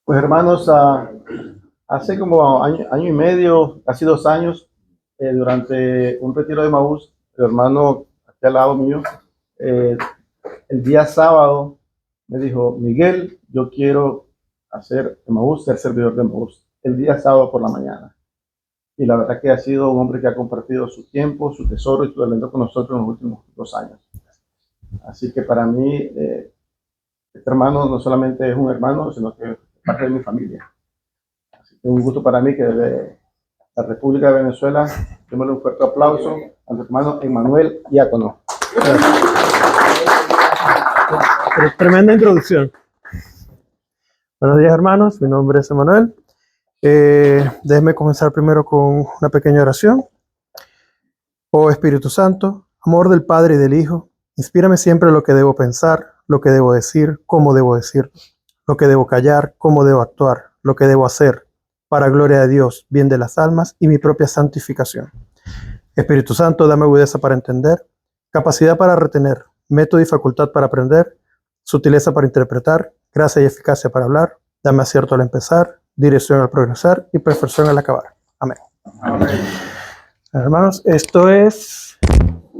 Pues hermanos, hace como año y medio, casi 2 años, durante un retiro de Maús, el hermano aquí al lado mío, eh, el día sábado me dijo: Miguel, yo quiero hacer Maús, ser servidor de Maús, el día sábado por la mañana. Y la verdad que ha sido un hombre que ha compartido su tiempo, su tesoro y su talento con nosotros en los últimos 2 años. Así que para mí, este hermano no solamente es un hermano, sino que es parte de mi familia. Es un gusto para mí que desde la República de Venezuela démosle un fuerte aplauso a nuestro hermano Emmanuel Diácono. Tremenda introducción. Buenos días, hermanos. Mi nombre es Emmanuel. Déjenme comenzar primero con una pequeña oración. Oh Espíritu Santo, amor del Padre y del Hijo, inspírame siempre lo que debo pensar, lo que debo decir, cómo debo decirlo, lo que debo callar, cómo debo actuar, lo que debo hacer, para gloria de Dios, bien de las almas y mi propia santificación. Espíritu Santo, dame agudeza para entender, capacidad para retener, método y facultad para aprender, sutileza para interpretar, gracia y eficacia para hablar, dame acierto al empezar, dirección al progresar y perfección al acabar. Amén. Amén. Hermanos, esto es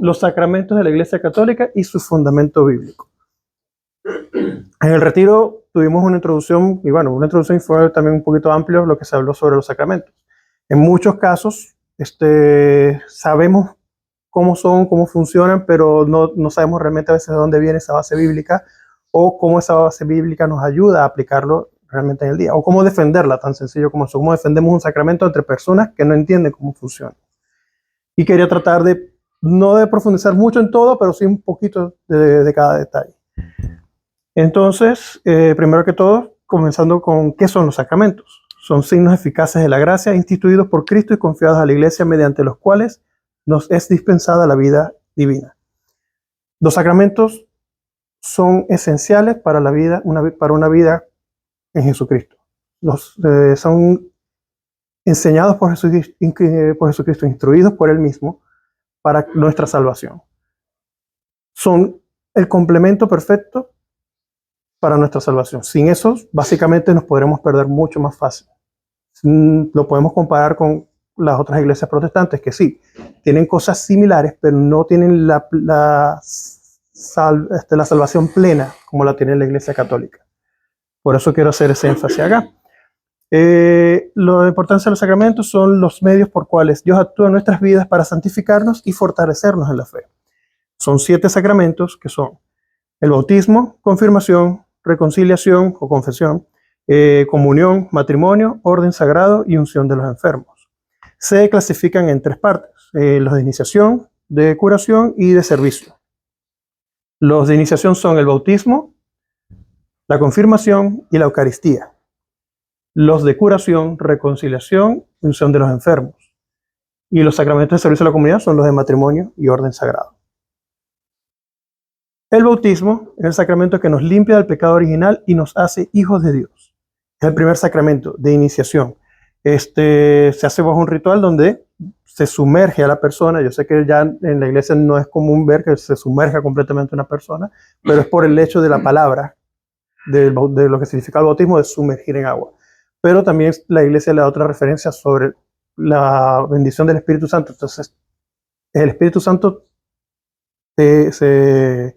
los sacramentos de la Iglesia Católica y su fundamento bíblico. En el retiro tuvimos una introducción, y bueno, una introducción fue también un poquito amplio lo que se habló sobre los sacramentos. En muchos casos, sabemos cómo son, cómo funcionan, pero no sabemos realmente a veces de dónde viene esa base bíblica o cómo esa base bíblica nos ayuda a aplicarlo realmente en el día, o cómo defenderla, tan sencillo como eso, cómo defendemos un sacramento entre personas que no entienden cómo funciona. Y quería tratar no de profundizar mucho en todo, pero sí un poquito de cada detalle. Entonces, primero que todo, comenzando con qué son los sacramentos. Son signos eficaces de la gracia instituidos por Cristo y confiados a la Iglesia, mediante los cuales nos es dispensada la vida divina. Los sacramentos son esenciales para la vida, para una vida en Jesucristo. Son enseñados por Jesucristo, instruidos por Él mismo para nuestra salvación. Son el complemento perfecto para nuestra salvación. Sin eso, básicamente nos podremos perder mucho más fácil. Lo podemos comparar con las otras iglesias protestantes, que sí, tienen cosas similares, pero no tienen la salvación plena como la tiene la Iglesia Católica. Por eso quiero hacer ese énfasis acá. La importancia de los sacramentos son los medios por cuales Dios actúa en nuestras vidas para santificarnos y fortalecernos en la fe. Son 7 sacramentos que son el bautismo, confirmación, reconciliación o confesión, comunión, matrimonio, orden sagrado y unción de los enfermos. Se clasifican en 3 partes, los de iniciación, de curación y de servicio. Los de iniciación son el bautismo, la confirmación y la Eucaristía. Los de curación, reconciliación y unción de los enfermos. Y los sacramentos de servicio a la comunidad son los de matrimonio y orden sagrado. El bautismo es el sacramento que nos limpia del pecado original y nos hace hijos de Dios. Es el primer sacramento de iniciación. Se hace bajo un ritual donde se sumerge a la persona. Yo sé que ya en la iglesia no es común ver que se sumerja completamente una persona, pero es por el hecho de la palabra, de lo que significa el bautismo, de sumergir en agua. Pero también la iglesia le da otra referencia sobre la bendición del Espíritu Santo. Entonces, el Espíritu Santo se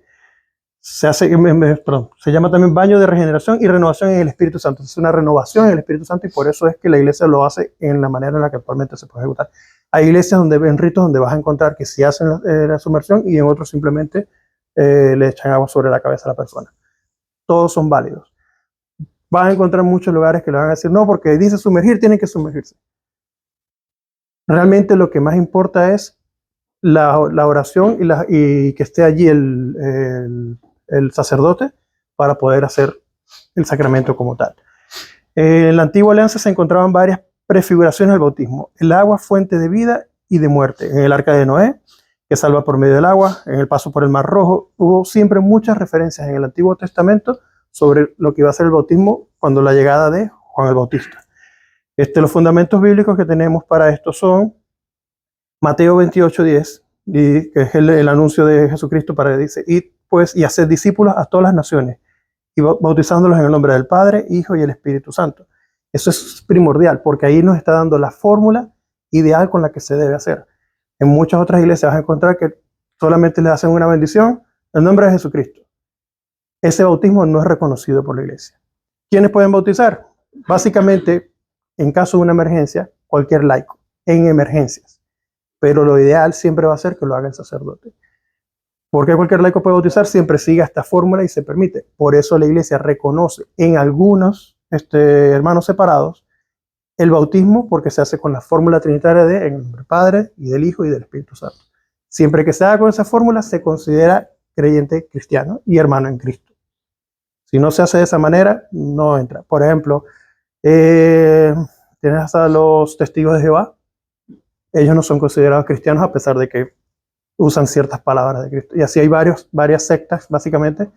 llama también baño de regeneración y renovación en el Espíritu Santo. Es una renovación en el Espíritu Santo y por eso es que la iglesia lo hace en la manera en la que actualmente se puede ejecutar. Hay iglesias en ritos donde vas a encontrar que sí hacen la sumersión y en otros simplemente le echan agua sobre la cabeza a la persona. Todos son válidos. Vas a encontrar muchos lugares que le van a decir, no, porque dice sumergir, tienen que sumergirse. Realmente lo que más importa es la oración y que esté allí el sacerdote para poder hacer el sacramento como tal. En la antigua alianza se encontraban varias prefiguraciones del bautismo. El agua, fuente de vida y de muerte. En el arca de Noé, que salva por medio del agua. En el paso por el Mar Rojo. Hubo siempre muchas referencias en el Antiguo Testamento sobre lo que iba a ser el bautismo cuando la llegada de Juan el Bautista. Los fundamentos bíblicos que tenemos para esto son Mateo 28:10, que es el anuncio de Jesucristo dice, id pues y haced discípulos a todas las naciones, y bautizándolos en el nombre del Padre, Hijo y el Espíritu Santo. Eso es primordial, porque ahí nos está dando la fórmula ideal con la que se debe hacer. En muchas otras iglesias vas a encontrar que solamente le hacen una bendición en nombre de Jesucristo. Ese bautismo no es reconocido por la iglesia. ¿Quiénes pueden bautizar? Básicamente, en caso de una emergencia, cualquier laico, en emergencias. Pero lo ideal siempre va a ser que lo haga el sacerdote. ¿Por qué cualquier laico puede bautizar? Siempre siga esta fórmula y se permite. Por eso la iglesia reconoce en algunos hermanos separados el bautismo, porque se hace con la fórmula trinitaria de en el nombre del Padre y del Hijo y del Espíritu Santo. Siempre que se haga con esa fórmula, se considera creyente cristiano y hermano en Cristo. Si no se hace de esa manera, no entra. Por ejemplo, tienes a los testigos de Jehová. Ellos no son considerados cristianos a pesar de que usan ciertas palabras de Cristo. Y así hay varias sectas, básicamente,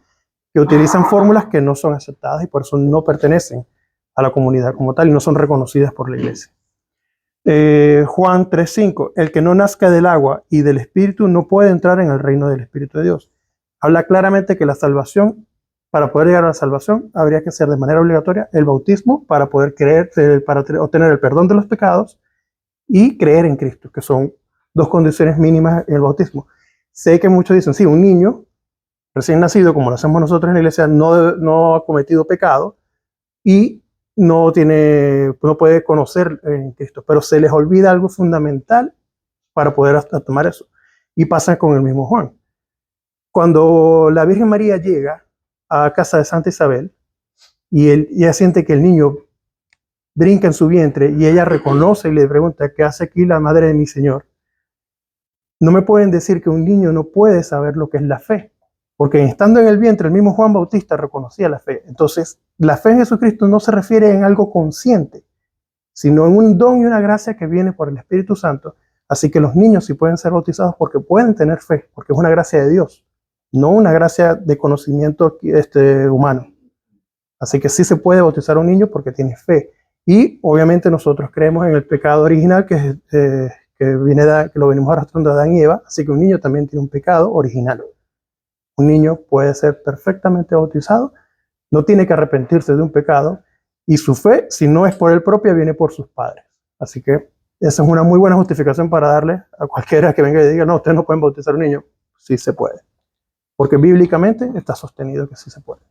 que utilizan fórmulas que no son aceptadas y por eso no pertenecen a la comunidad como tal y no son reconocidas por la iglesia. Juan 3:5, el que no nazca del agua y del Espíritu no puede entrar en el reino del Espíritu de Dios. Habla claramente que la salvación, para poder llegar a la salvación, habría que hacer de manera obligatoria el bautismo para poder creer, para obtener el perdón de los pecados y creer en Cristo, que son dos condiciones mínimas en el bautismo. Sé que muchos dicen, sí, un niño recién nacido, como lo hacemos nosotros en la iglesia, no ha cometido pecado y no puede conocer en Cristo, pero se les olvida algo fundamental para poder tomar eso. Y pasa con el mismo Juan. Cuando la Virgen María llega a casa de Santa Isabel y ella siente que el niño brinca en su vientre y ella reconoce y le pregunta, ¿qué hace aquí la madre de mi Señor? No me pueden decir que un niño no puede saber lo que es la fe, porque estando en el vientre el mismo Juan Bautista reconocía la fe. Entonces, la fe en Jesucristo no se refiere en algo consciente, sino en un don y una gracia que viene por el Espíritu Santo. Así que los niños sí pueden ser bautizados porque pueden tener fe, porque es una gracia de Dios, no una gracia de conocimiento humano. Así que sí se puede bautizar a un niño porque tiene fe. Y obviamente nosotros creemos en el pecado original que lo venimos arrastrando de Adán y Eva, así que un niño también tiene un pecado original. Un niño puede ser perfectamente bautizado, no tiene que arrepentirse de un pecado, y su fe, si no es por él propia, viene por sus padres. Así que esa es una muy buena justificación para darle a cualquiera que venga y diga, no, ustedes no pueden bautizar a un niño. Sí se puede, porque bíblicamente está sostenido que sí se puede.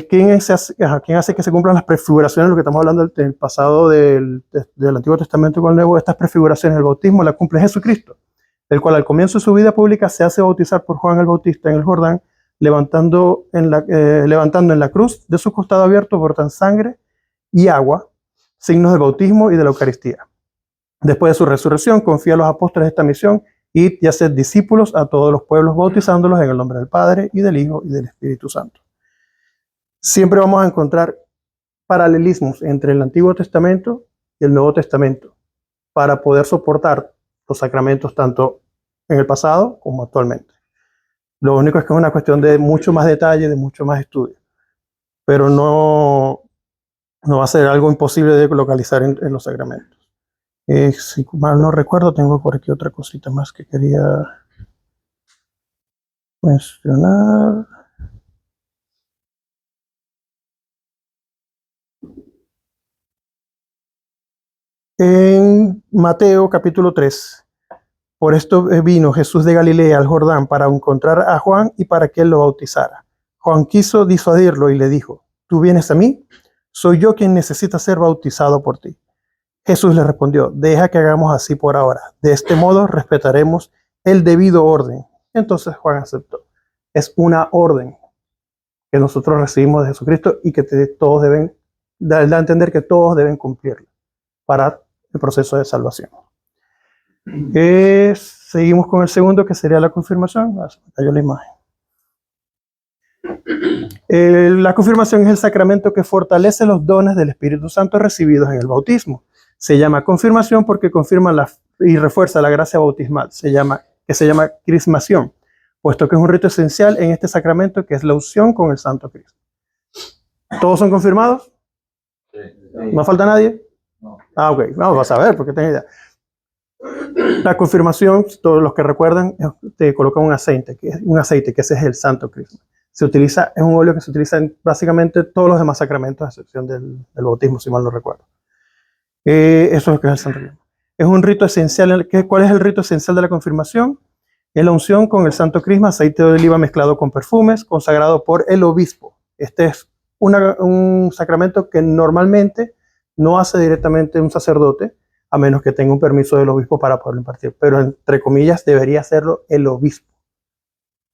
¿Quién hace que se cumplan las prefiguraciones? Lo que estamos hablando del pasado del Antiguo Testamento con el Nuevo, estas prefiguraciones del bautismo la cumple Jesucristo, el cual al comienzo de su vida pública se hace bautizar por Juan el Bautista en el Jordán, levantando en la cruz de su costado abierto brotan sangre y agua, signos del bautismo y de la Eucaristía. Después de su resurrección, confía a los apóstoles esta misión y hacer discípulos a todos los pueblos, bautizándolos en el nombre del Padre y del Hijo y del Espíritu Santo. Siempre vamos a encontrar paralelismos entre el Antiguo Testamento y el Nuevo Testamento para poder soportar los sacramentos tanto en el pasado como actualmente. Lo único es que es una cuestión de mucho más detalle, de mucho más estudio, pero no va a ser algo imposible de localizar en los sacramentos. Si mal no recuerdo, tengo por aquí otra cosita más que quería mencionar. En Mateo capítulo 3, por esto vino Jesús de Galilea al Jordán para encontrar a Juan y para que él lo bautizara. Juan quiso disuadirlo y le dijo, ¿tú vienes a mí? Soy yo quien necesita ser bautizado por ti. Jesús le respondió, deja que hagamos así por ahora. De este modo respetaremos el debido orden. Entonces Juan aceptó. Es una orden que nosotros recibimos de Jesucristo y que todos deben, da a entender que todos deben cumplirla para el proceso de salvación. Seguimos con el segundo, que sería la confirmación. Se me cayó la imagen. La confirmación es el sacramento que fortalece los dones del Espíritu Santo recibidos en el bautismo. Se llama confirmación porque confirma y refuerza la gracia bautismal, que se llama crismación, puesto que es un rito esencial en este sacramento que es la unción con el Santo Cristo. ¿Todos son confirmados? Sí. ¿No falta nadie? No. Ok, vamos a ver, porque tengo idea. La confirmación, todos los que recuerdan, te colocan un aceite, que ese es el Santo Cristo. es un óleo que se utiliza en básicamente todos los demás sacramentos, a excepción del bautismo, si mal no recuerdo. Eso es lo que es el Santo Crisma. Es un rito esencial. ¿Cuál es el rito esencial de la confirmación? Es la unción con el Santo Crisma, aceite de oliva mezclado con perfumes, consagrado por el obispo. Este es un sacramento que normalmente no hace directamente un sacerdote, a menos que tenga un permiso del obispo para poderlo impartir. Pero entre comillas debería hacerlo el obispo.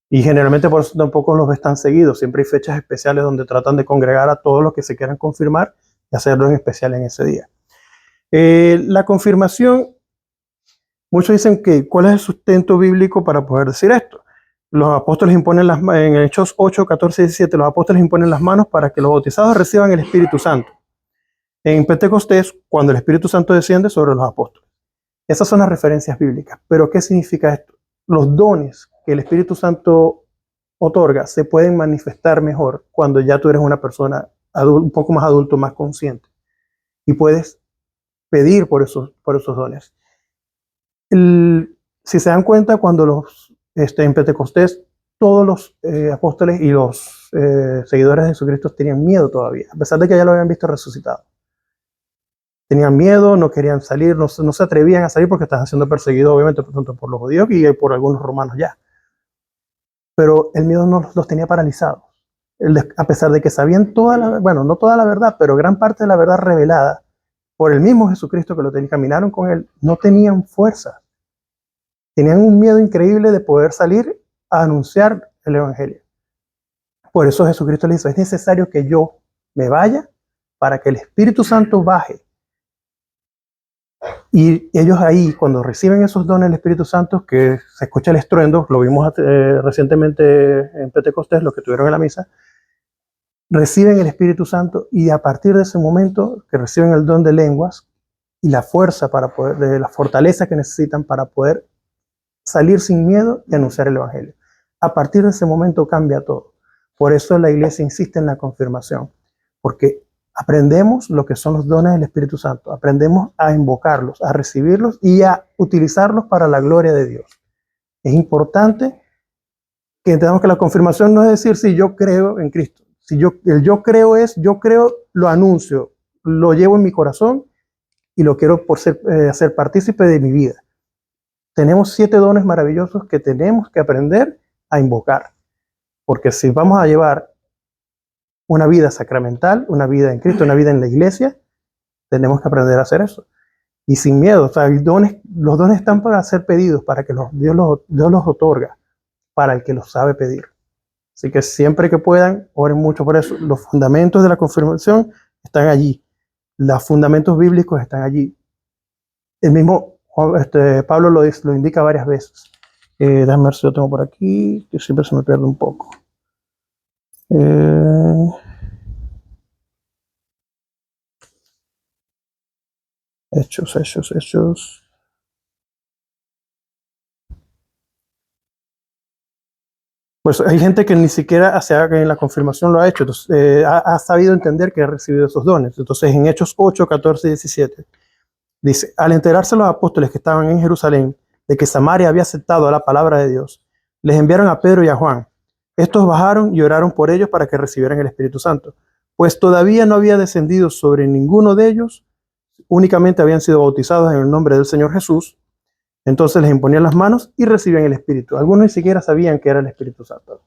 Y generalmente por eso tampoco los ves tan seguidos. Siempre hay fechas especiales donde tratan de congregar a todos los que se quieran confirmar y hacerlo en especial en ese día. La confirmación, muchos dicen que ¿cuál es el sustento bíblico para poder decir esto? Los apóstoles imponen en Hechos 8, 14 y 17, los apóstoles imponen las manos para que los bautizados reciban el Espíritu Santo. En Pentecostés, cuando el Espíritu Santo desciende sobre los apóstoles. Esas son las referencias bíblicas. Pero ¿qué significa esto? Los dones que el Espíritu Santo otorga se pueden manifestar mejor cuando ya tú eres una persona un poco más adulto, más consciente. Y puedes pedir por esos dones. Si se dan cuenta, cuando en Pentecostés, todos los apóstoles y los seguidores de Jesucristo tenían miedo todavía, a pesar de que ya lo habían visto resucitado. Tenían miedo, no querían salir, no se atrevían a salir porque estaban siendo perseguidos, obviamente, tanto por los judíos y por algunos romanos ya. Pero el miedo no los tenía paralizados. A pesar de que sabían no toda la verdad, pero gran parte de la verdad revelada por el mismo Jesucristo que lo tenían, caminaron con él, no tenían fuerza. Tenían un miedo increíble de poder salir a anunciar el Evangelio. Por eso Jesucristo le dice, es necesario que yo me vaya para que el Espíritu Santo baje. Y ellos ahí, cuando reciben esos dones del Espíritu Santo, que se escucha el estruendo, lo vimos recientemente en Pentecostés, lo que tuvieron en la misa, reciben el Espíritu Santo y a partir de ese momento que reciben el don de lenguas y la fuerza la fortaleza que necesitan para poder salir sin miedo y anunciar el Evangelio. A partir de ese momento cambia todo. Por eso la Iglesia insiste en la confirmación, porque aprendemos lo que son los dones del Espíritu Santo, aprendemos a invocarlos, a recibirlos y a utilizarlos para la gloria de Dios. Es importante que entendamos que la confirmación no es decir si yo creo en Cristo. El yo creo yo creo, lo anuncio, lo llevo en mi corazón y lo quiero hacer partícipe de mi vida. Tenemos 7 dones maravillosos que tenemos que aprender a invocar. Porque si vamos a llevar una vida sacramental, una vida en Cristo, una vida en la iglesia, tenemos que aprender a hacer eso. Y sin miedo, o sea, los dones están para ser pedidos, para que Dios los otorga, para el que los sabe pedir. Así que siempre que puedan, oren mucho por eso. Los fundamentos de la confirmación están allí. Los fundamentos bíblicos están allí. El mismo Pablo lo indica varias veces. Déjame ver si lo tengo por aquí, que siempre se me pierde un poco. Hechos. Pues hay gente que ni siquiera en la confirmación lo ha hecho, entonces, ha sabido entender que ha recibido esos dones. Entonces en Hechos 8, 14 y 17 dice, al enterarse los apóstoles que estaban en Jerusalén de que Samaria había aceptado la palabra de Dios, les enviaron a Pedro y a Juan. Estos bajaron y oraron por ellos para que recibieran el Espíritu Santo, pues todavía no había descendido sobre ninguno de ellos, únicamente habían sido bautizados en el nombre del Señor Jesús. Entonces les imponían las manos y recibían el Espíritu. Algunos ni siquiera sabían que era el Espíritu Santo.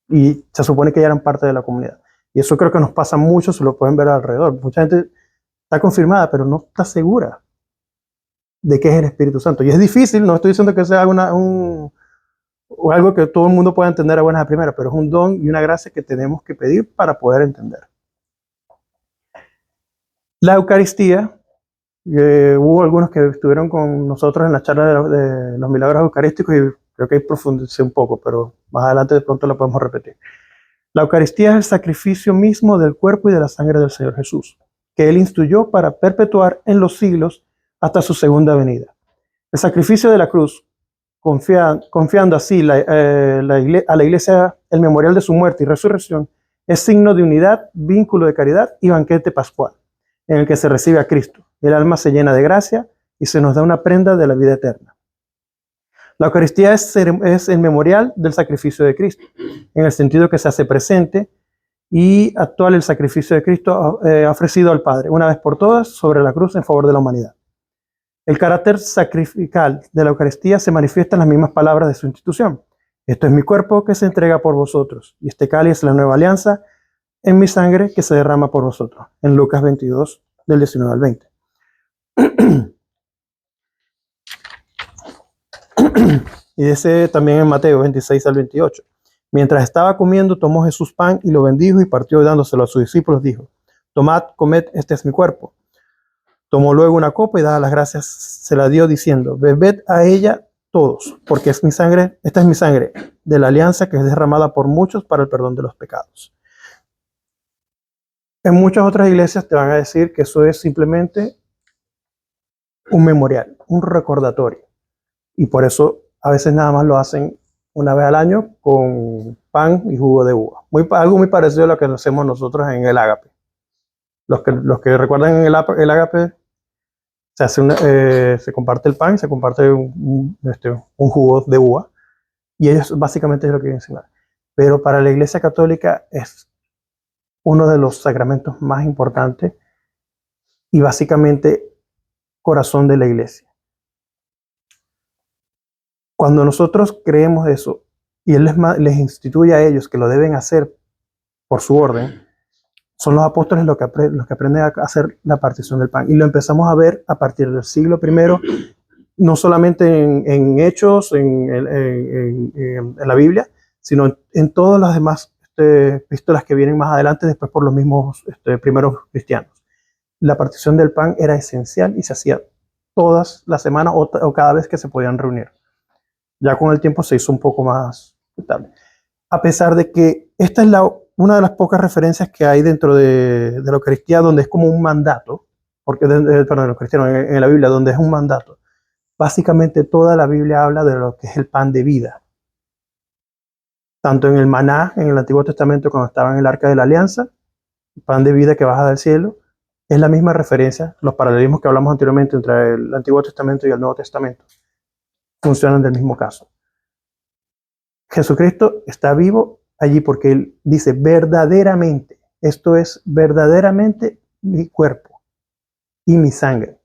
Y se supone que ya eran parte de la comunidad. Y eso creo que nos pasa mucho, se lo pueden ver alrededor. Mucha gente está confirmada, pero no está segura de qué es el Espíritu Santo. Y es difícil, no estoy diciendo que sea algo que todo el mundo pueda entender a buenas a primeras, pero es un don y una gracia que tenemos que pedir para poder entender. La Eucaristía. Hubo algunos que estuvieron con nosotros en la charla de los milagros eucarísticos y creo que ahí profundicé un poco, pero más adelante de pronto la podemos repetir. La Eucaristía es el sacrificio mismo del cuerpo y de la sangre del Señor Jesús, que Él instituyó para perpetuar en los siglos hasta su segunda venida. El sacrificio de la cruz, confiando así a la Iglesia el memorial de su muerte y resurrección, es signo de unidad, vínculo de caridad y banquete pascual, en el que se recibe a Cristo. El alma se llena de gracia y se nos da una prenda de la vida eterna. La Eucaristía es el memorial del sacrificio de Cristo, en el sentido que se hace presente y actual el sacrificio de Cristo ofrecido al Padre, una vez por todas, sobre la cruz en favor de la humanidad. El carácter sacrificial de la Eucaristía se manifiesta en las mismas palabras de su institución. Esto es mi cuerpo que se entrega por vosotros, y este cáliz es la nueva alianza en mi sangre que se derrama por vosotros. En Lucas 22, del 19 al 20. Y dice también en Mateo 26 al 28. Mientras estaba comiendo, tomó Jesús pan y lo bendijo y partió dándoselo a sus discípulos. Dijo: tomad, comed, este es mi cuerpo. Tomó luego una copa y dadas las gracias se la dio diciendo: bebed a ella todos, porque es mi sangre, esta es mi sangre de la alianza que es derramada por muchos para el perdón de los pecados. En muchas otras iglesias te van a decir que eso es simplemente un memorial, un recordatorio. Y por eso a veces nada más lo hacen una vez al año con pan y jugo de uva. Algo muy parecido a lo que hacemos nosotros en el ágape. Los que recuerdan en el ágape, se comparte el pan, se comparte un jugo de uva, y ellos básicamente es lo que quieren enseñar. Pero para la Iglesia Católica es uno de los sacramentos más importantes y básicamente corazón de la Iglesia. Cuando nosotros creemos eso y Él les instituye a ellos que lo deben hacer por su orden, son los apóstoles los que aprenden a hacer la partición del pan. Y lo empezamos a ver a partir del siglo I, no solamente en Hechos, en la Biblia, sino en todas las demás epístolas que vienen más adelante, después por los mismos primeros cristianos. La partición del pan era esencial y se hacía todas las semanas o cada vez que se podían reunir. Ya con el tiempo se hizo un poco más estable. A pesar de que esta es una de las pocas referencias que hay dentro de la Eucaristía donde es como un mandato, perdón, los cristianos en la Biblia, donde es un mandato. Básicamente toda la Biblia habla de lo que es el pan de vida. Tanto en el maná, en el Antiguo Testamento, cuando estaba en el Arca de la Alianza, el pan de vida que baja del cielo, es la misma referencia, los paralelismos que hablamos anteriormente entre el Antiguo Testamento y el Nuevo Testamento funcionan del mismo caso. Jesucristo está vivo allí porque Él dice verdaderamente, esto es verdaderamente mi cuerpo y mi sangre.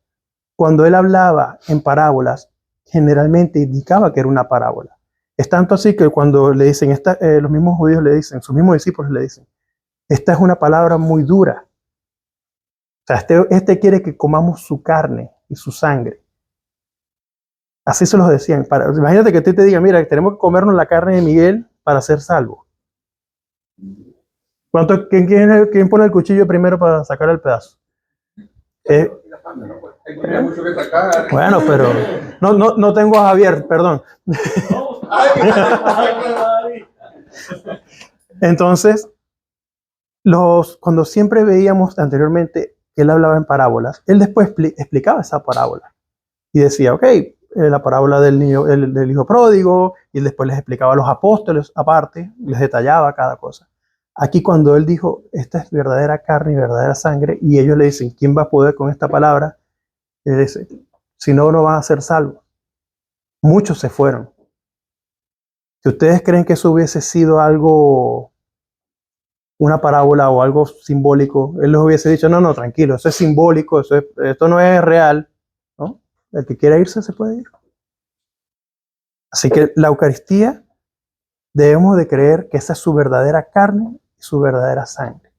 Cuando Él hablaba en parábolas, generalmente indicaba que era una parábola. Es tanto así que cuando le dicen, los mismos judíos le dicen, sus mismos discípulos le dicen, esta es una palabra muy dura. O sea, este quiere que comamos su carne y su sangre. Así se los decían. Imagínate que te diga, mira, tenemos que comernos la carne de Miguel para ser salvos. ¿Quién pone el cuchillo primero para sacar el pedazo? Bueno, pero no tengo a Javier, perdón. Entonces, cuando siempre veíamos anteriormente que él hablaba en parábolas, él después explicaba esa parábola y decía, ok, la parábola del hijo pródigo, y después les explicaba a los apóstoles aparte, les detallaba cada cosa. Aquí cuando él dijo, esta es verdadera carne y verdadera sangre, y ellos le dicen, ¿quién va a poder con esta palabra? Él dice, si no, no van a ser salvos. Muchos se fueron. Si ustedes creen que eso hubiese sido algo, una parábola o algo simbólico, él les hubiese dicho, no, tranquilo, eso es simbólico, esto no es real, ¿no? El que quiera irse se puede ir. Así que la Eucaristía debemos de creer que esa es su verdadera carne y su verdadera sangre.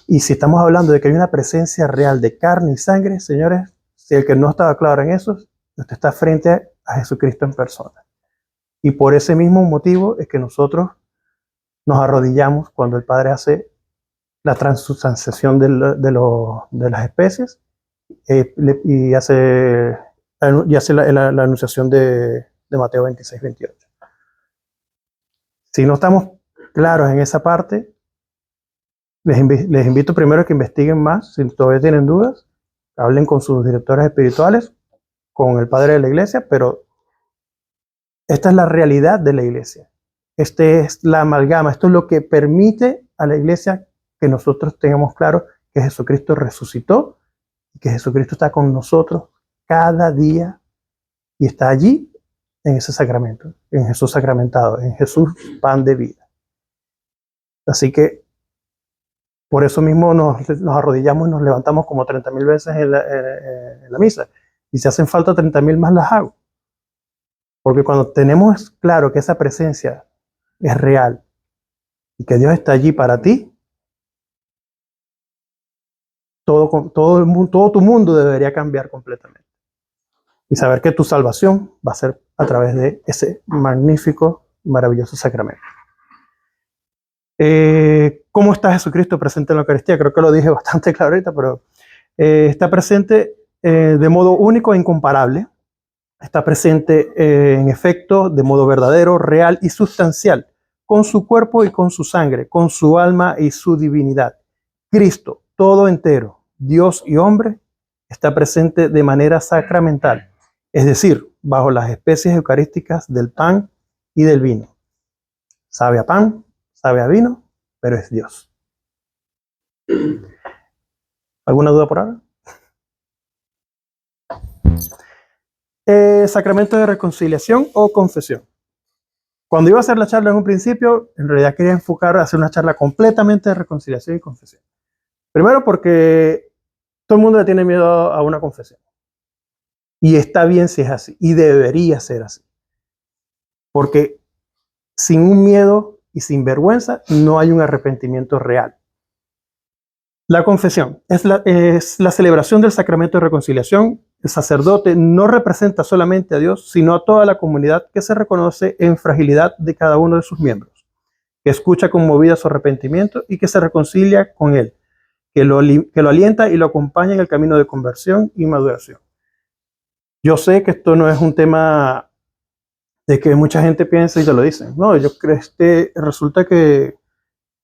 Y si estamos hablando de que hay una presencia real de carne y sangre, señores, si el que no estaba claro en eso, usted está frente a Jesucristo en persona. Y por ese mismo motivo es que nosotros nos arrodillamos cuando el Padre hace la transubstanciación de las especies y hace la anunciación de Mateo 26, 28. Si no estamos claros en esa parte, les invito primero a que investiguen más. Si todavía tienen dudas, hablen con sus directores espirituales, con el padre de la iglesia, pero esta es la realidad de la iglesia. Esta es la amalgama, esto es lo que permite a la iglesia que nosotros tengamos claro que Jesucristo resucitó y que Jesucristo está con nosotros cada día y está allí en ese sacramento, en Jesús sacramentado, en Jesús pan de vida. Así que por eso mismo nos arrodillamos y nos levantamos como 30.000 veces en la misa. Y si hacen falta 30.000 más, las hago. Porque cuando tenemos claro que esa presencia es real y que Dios está allí para ti, todo tu mundo debería cambiar completamente. Y saber que tu salvación va a ser a través de ese magnífico, maravilloso sacramento. ¿Cómo está Jesucristo presente en la Eucaristía? Creo que lo dije bastante claro ahorita, pero está presente de modo único e incomparable. Está presente en efecto de modo verdadero, real y sustancial, con su cuerpo y con su sangre, con su alma y su divinidad. Cristo, todo entero, Dios y hombre, está presente de manera sacramental, es decir, bajo las especies eucarísticas del pan y del vino. Sabe a pan, sabe a vino, pero es Dios. ¿Alguna duda por ahora? Sacramento de reconciliación o confesión. Cuando iba a hacer la charla en un principio, en realidad quería enfocar a hacer una charla completamente de reconciliación y confesión. Primero porque todo el mundo le tiene miedo a una confesión. Y está bien si es así, y debería ser así. Porque sin un miedo y sin vergüenza no hay un arrepentimiento real. La confesión es la celebración del sacramento de reconciliación. El sacerdote no representa solamente a Dios, sino a toda la comunidad que se reconoce en fragilidad de cada uno de sus miembros, que escucha conmovida su arrepentimiento y que se reconcilia con él, que lo alienta y lo acompaña en el camino de conversión y maduración. Yo sé que esto no es un tema de que mucha gente piensa y te lo dicen. No, yo creo que resulta que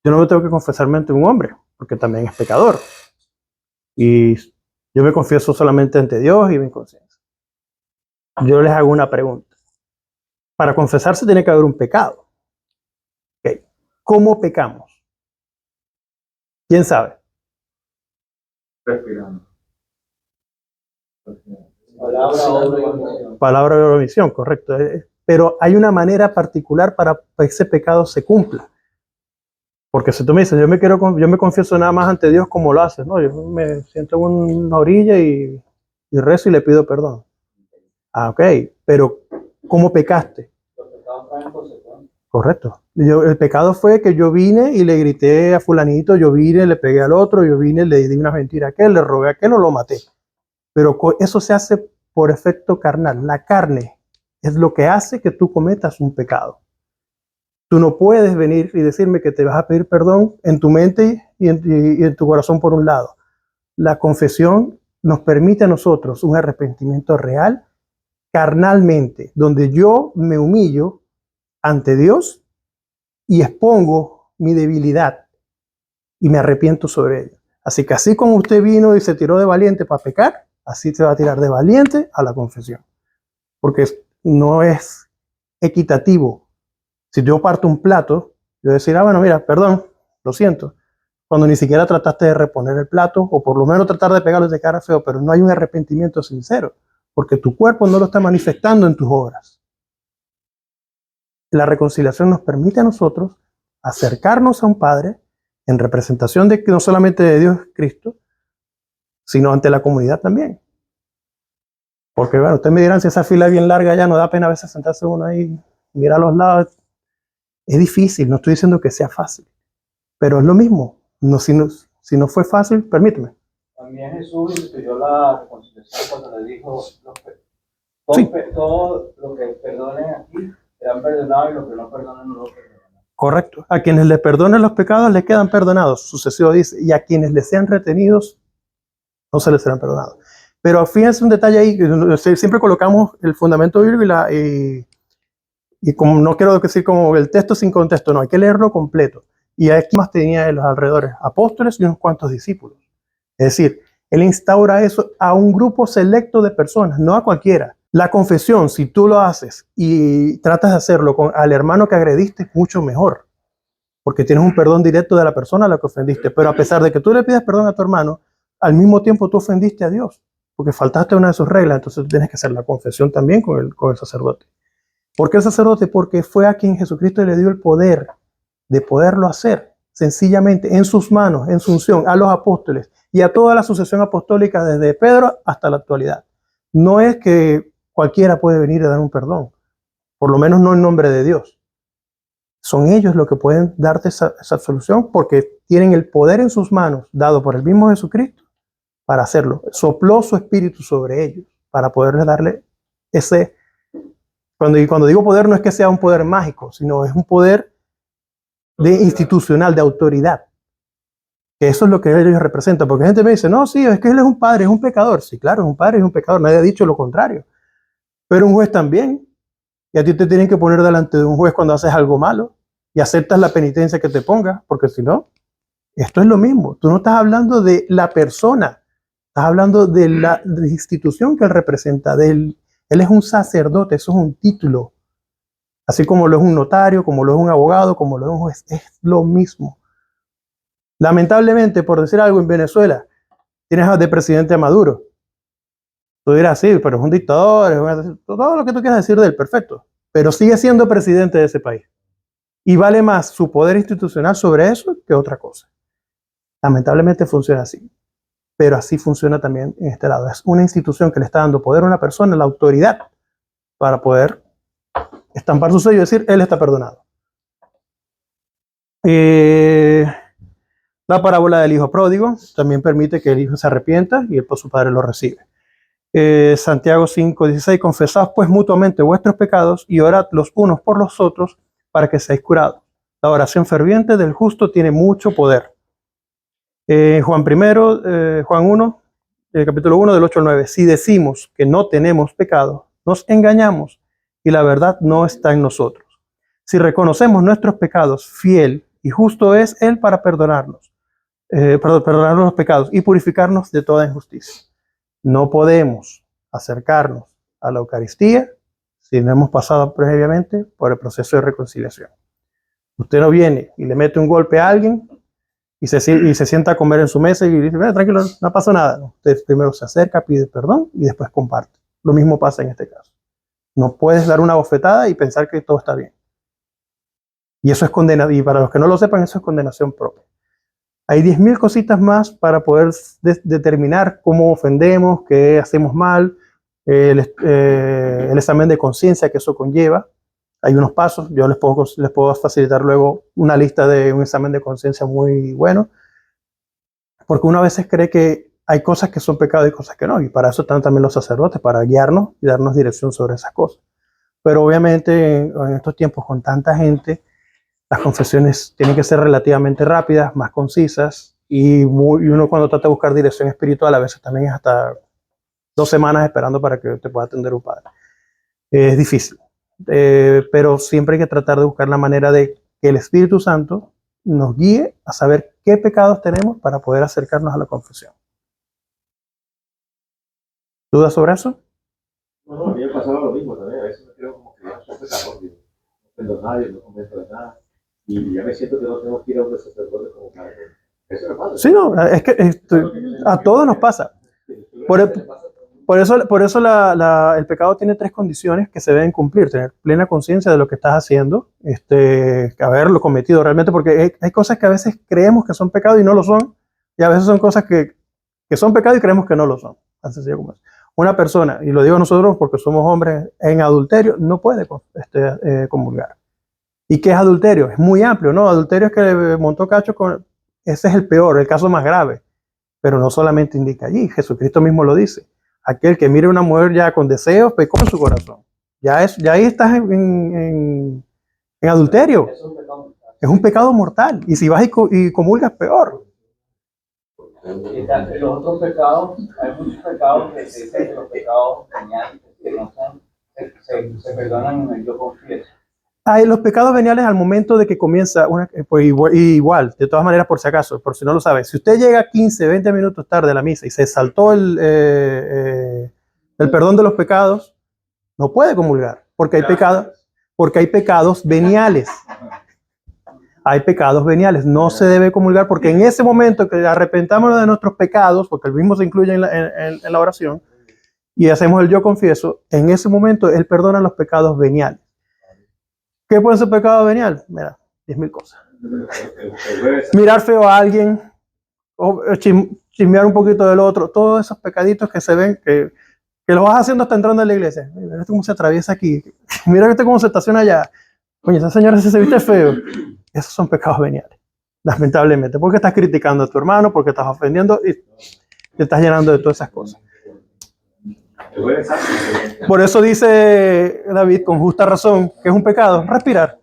yo no me tengo que confesarme ante un hombre, porque también es pecador. Y yo me confieso solamente ante Dios y mi conciencia. Yo les hago una pregunta. Para confesarse tiene que haber un pecado. Okay. ¿Cómo pecamos? ¿Quién sabe? Respirando. Palabra de omisión, correcto. Pero hay una manera particular para que ese pecado se cumpla. Porque si tú me dices, yo me confieso nada más ante Dios como lo haces, ¿no? Yo me siento en una orilla y rezo y le pido perdón. Ah, ok, pero ¿cómo pecaste? Los pecados traen consecuencias. Correcto. El pecado fue que yo vine y le grité a fulanito, yo vine, le pegué al otro, yo vine, le di una mentira a aquel, le robé a aquel o lo maté. Pero eso se hace por efecto carnal. La carne es lo que hace que tú cometas un pecado. Tú no puedes venir y decirme que te vas a pedir perdón en tu mente y en tu corazón por un lado. La confesión nos permite a nosotros un arrepentimiento real, carnalmente, donde yo me humillo ante Dios y expongo mi debilidad y me arrepiento sobre ella. Así que así como usted vino y se tiró de valiente para pecar, así se va a tirar de valiente a la confesión. Porque no es equitativo. Si yo parto un plato, yo decir, bueno, mira, perdón, lo siento, cuando ni siquiera trataste de reponer el plato, o por lo menos tratar de pegarlo de cara feo, pero no hay un arrepentimiento sincero, porque tu cuerpo no lo está manifestando en tus obras. La reconciliación nos permite a nosotros acercarnos a un Padre en representación de que no solamente de Dios Cristo, sino ante la comunidad también. Porque, bueno, ustedes me dirán, si esa fila es bien larga ya no da pena a veces sentarse uno ahí, mirar a los lados. Es difícil, no estoy diciendo que sea fácil, pero es lo mismo. Si no fue fácil, permíteme. También Jesús instituyó la reconciliación cuando le dijo, todo lo que perdonen aquí serán perdonados y lo que no perdonen no lo perdonan. Correcto. A quienes le perdonen los pecados les quedan perdonados. Sucesivo dice, y a quienes les sean retenidos no se les serán perdonados. Pero fíjense un detalle ahí, siempre colocamos el fundamento bíblico y como no quiero decir como el texto sin contexto, no, hay que leerlo completo. Y aquí más tenía de los alrededores, apóstoles y unos cuantos discípulos. Es decir, él instaura eso a un grupo selecto de personas, no a cualquiera. La confesión, si tú lo haces y tratas de hacerlo al hermano que agrediste, es mucho mejor. Porque tienes un perdón directo de la persona a la que ofendiste. Pero a pesar de que tú le pidas perdón a tu hermano, al mismo tiempo tú ofendiste a Dios. Porque faltaste una de sus reglas, entonces tienes que hacer la confesión también con el sacerdote. ¿Por qué el sacerdote? Porque fue a quien Jesucristo le dio el poder de poderlo hacer, sencillamente, en sus manos, en su unción, a los apóstoles y a toda la sucesión apostólica desde Pedro hasta la actualidad. No es que cualquiera puede venir a dar un perdón, por lo menos no en nombre de Dios. Son ellos los que pueden darte esa absolución porque tienen el poder en sus manos, dado por el mismo Jesucristo, para hacerlo. Sopló su espíritu sobre ellos para poderles darle ese... Cuando digo poder, no es que sea un poder mágico, sino es un poder institucional, de autoridad. Que eso es lo que ellos representan. Porque gente me dice, no, sí, es que él es un padre, es un pecador. Sí, claro, es un padre, es un pecador. Nadie ha dicho lo contrario. Pero un juez también. Y a ti te tienen que poner delante de un juez cuando haces algo malo y aceptas la penitencia que te ponga, porque si no, esto es lo mismo. Tú no estás hablando de la persona, estás hablando de la institución que él representa. Él es un sacerdote, eso es un título. Así como lo es un notario, como lo es un abogado, como lo es un juez, es lo mismo. Lamentablemente, por decir algo, en Venezuela tienes de presidente a Maduro. Tú dirás, sí, pero es un dictador, todo lo que tú quieras decir del perfecto, pero sigue siendo presidente de ese país. Y vale más su poder institucional sobre eso que otra cosa. Lamentablemente funciona así, pero así funciona también en este lado. Es una institución que le está dando poder a una persona, la autoridad, para poder estampar su sello y decir, él está perdonado. La parábola del hijo pródigo también permite que el hijo se arrepienta y por su padre lo recibe. Santiago 5:16, confesaos pues mutuamente vuestros pecados y orad los unos por los otros para que seáis curados. La oración ferviente del justo tiene mucho poder. Juan 1, capítulo 1, del 8 al 9. Si decimos que no tenemos pecado, nos engañamos y la verdad no está en nosotros. Si reconocemos nuestros pecados, fiel y justo es Él para perdonarnos los pecados y purificarnos de toda injusticia. No podemos acercarnos a la Eucaristía si no hemos pasado previamente por el proceso de reconciliación. Usted no viene y le mete un golpe a alguien y se sienta a comer en su mesa y dice, tranquilo, no pasa nada. Usted primero se acerca, pide perdón y después comparte. Lo mismo pasa en este caso. No puedes dar una bofetada y pensar que todo está bien. Y eso es condenación. Y para los que no lo sepan, eso es condenación propia. Hay 10.000 cositas más para poder determinar cómo ofendemos, qué hacemos mal, el examen de conciencia que eso conlleva. Hay unos pasos, yo les puedo facilitar luego una lista de un examen de conciencia muy bueno, porque uno a veces cree que hay cosas que son pecado y cosas que no, y para eso están también los sacerdotes, para guiarnos y darnos dirección sobre esas cosas. Pero obviamente en estos tiempos con tanta gente, las confesiones tienen que ser relativamente rápidas, más concisas, y uno cuando trata de buscar dirección espiritual a veces también es hasta 2 semanas esperando para que te pueda atender un padre. Es difícil, pero siempre hay que tratar de buscar la manera de que el Espíritu Santo nos guíe a saber qué pecados tenemos para poder acercarnos a la confesión. ¿Dudas sobre eso? No, a mí me pasaba lo mismo también. A veces me creo como que ya soy pecador, no ofendo a nadie, no cometo de nada. Y ya me siento que no tengo que ir a un sacerdote como para que... Eso me pasa. Sí, no, es que a todos nos pasa. Por eso el pecado tiene 3 condiciones que se deben cumplir. Tener plena conciencia de lo que estás haciendo, haberlo cometido realmente, porque hay cosas que a veces creemos que son pecado y no lo son, y a veces son cosas que son pecado y creemos que no lo son. Así sencillo como eso. Una persona, y lo digo nosotros porque somos hombres, en adulterio no puede comulgar. ¿Y qué es adulterio? Es muy amplio, ¿no? Adulterio es que le montó cacho con... Ese es el peor, el caso más grave. Pero no solamente indica allí, Jesucristo mismo lo dice. Aquel que mire a una mujer ya con deseos, pecó en su corazón. Ya ahí estás en adulterio. Es un pecado mortal. Y si vas y comulgas, peor. Los otros pecados, hay muchos pecados que se dicen que los pecados veniales que no son, se perdonan en el yo confieso. Los pecados veniales al momento de que comienza, pues igual, de todas maneras, por si acaso, por si no lo sabes, si usted llega 15, 20 minutos tarde a la misa y se saltó el perdón de los pecados, no puede comulgar, porque hay pecados veniales. Hay pecados veniales, no se debe comulgar, porque en ese momento que arrepentámonos de nuestros pecados, porque el mismo se incluye en la oración, y hacemos el yo confieso, en ese momento Él perdona los pecados veniales. ¿Qué puede ser pecado venial? Mira, 10.000 cosas. El jueves Mirar feo a alguien, o chismear un poquito del otro, todos esos pecaditos que se ven, que lo vas haciendo hasta entrando a la iglesia. Mira este cómo se atraviesa aquí, mira este cómo se estaciona allá. Oye, esa señora se viste feo. Esos son pecados veniales, lamentablemente, porque estás criticando a tu hermano, porque estás ofendiendo y te estás llenando de todas esas cosas. el jueves santo. Por eso dice David, con justa razón, que es un pecado, respirar.